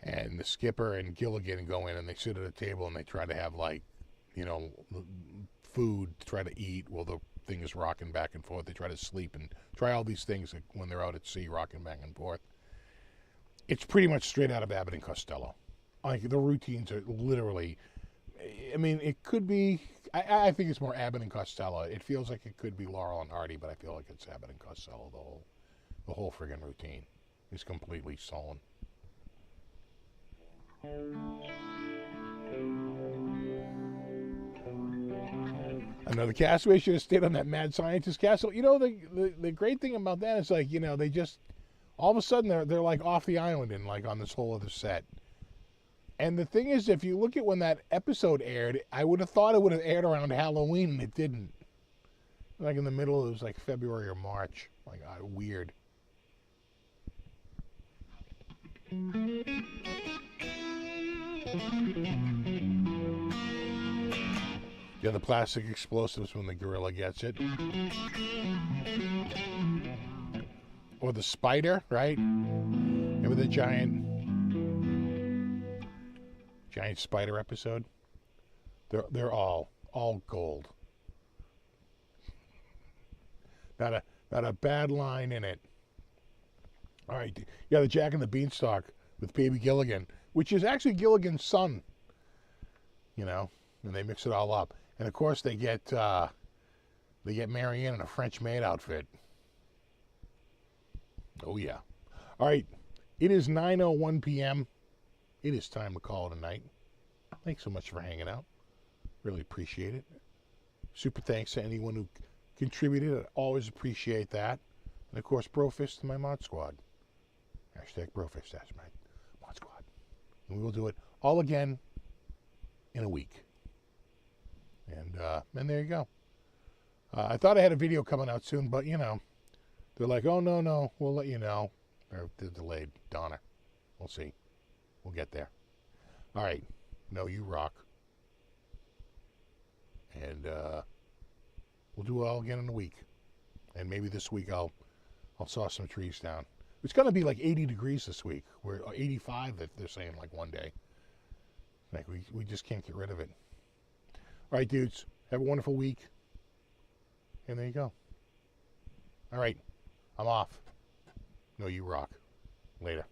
And the skipper and Gilligan go in and they sit at a table and they try to have food to try to eat while the thing is rocking back and forth. They try to sleep and try all these things when they're out at sea rocking back and forth. It's pretty much straight out of Abbott and Costello. Like, the routines are literally, I mean, it could be, I think it's more Abbott and Costello. It feels like it could be Laurel and Hardy, but I feel like it's Abbott and Costello. The whole friggin' routine is completely stolen. Another castaway should have stayed on that mad scientist castle. The great thing about that is, like, they just, all of a sudden they're like off the island and like on this whole other set. And the thing is, if you look at when that episode aired, I would have thought it would have aired around Halloween, and it didn't. Like in the middle, it was like February or March. Like, weird. Yeah, the plastic explosives when the gorilla gets it. Or the spider, right? Remember the giant spider episode? They're all gold. Not a bad line in it. All right, yeah, the Jack and the Beanstalk with Baby Gilligan, which is actually Gilligan's son. You know, and they mix it all up, and of course they get Marianne in a French maid outfit. Oh yeah. All right, it is 9:01 p.m. It is time to call it a night. Thanks so much for hanging out. Really appreciate it. Super thanks to anyone who contributed. I always appreciate that. And of course, Brofist to my mod squad. Hashtag Brofist, that's my mod squad. And we will do it all again in a week. And there you go. I thought I had a video coming out soon, but you know, they're like, oh no, we'll let you know. They're delayed. Donna. We'll see. We'll get there. All right. No, you rock. And we'll do it all again in a week. And maybe this week I'll saw some trees down. It's going to be like 80 degrees this week. We're 85 that they're saying like one day. Like we just can't get rid of it. All right, dudes. Have a wonderful week. And there you go. All right. I'm off. No, you rock. Later.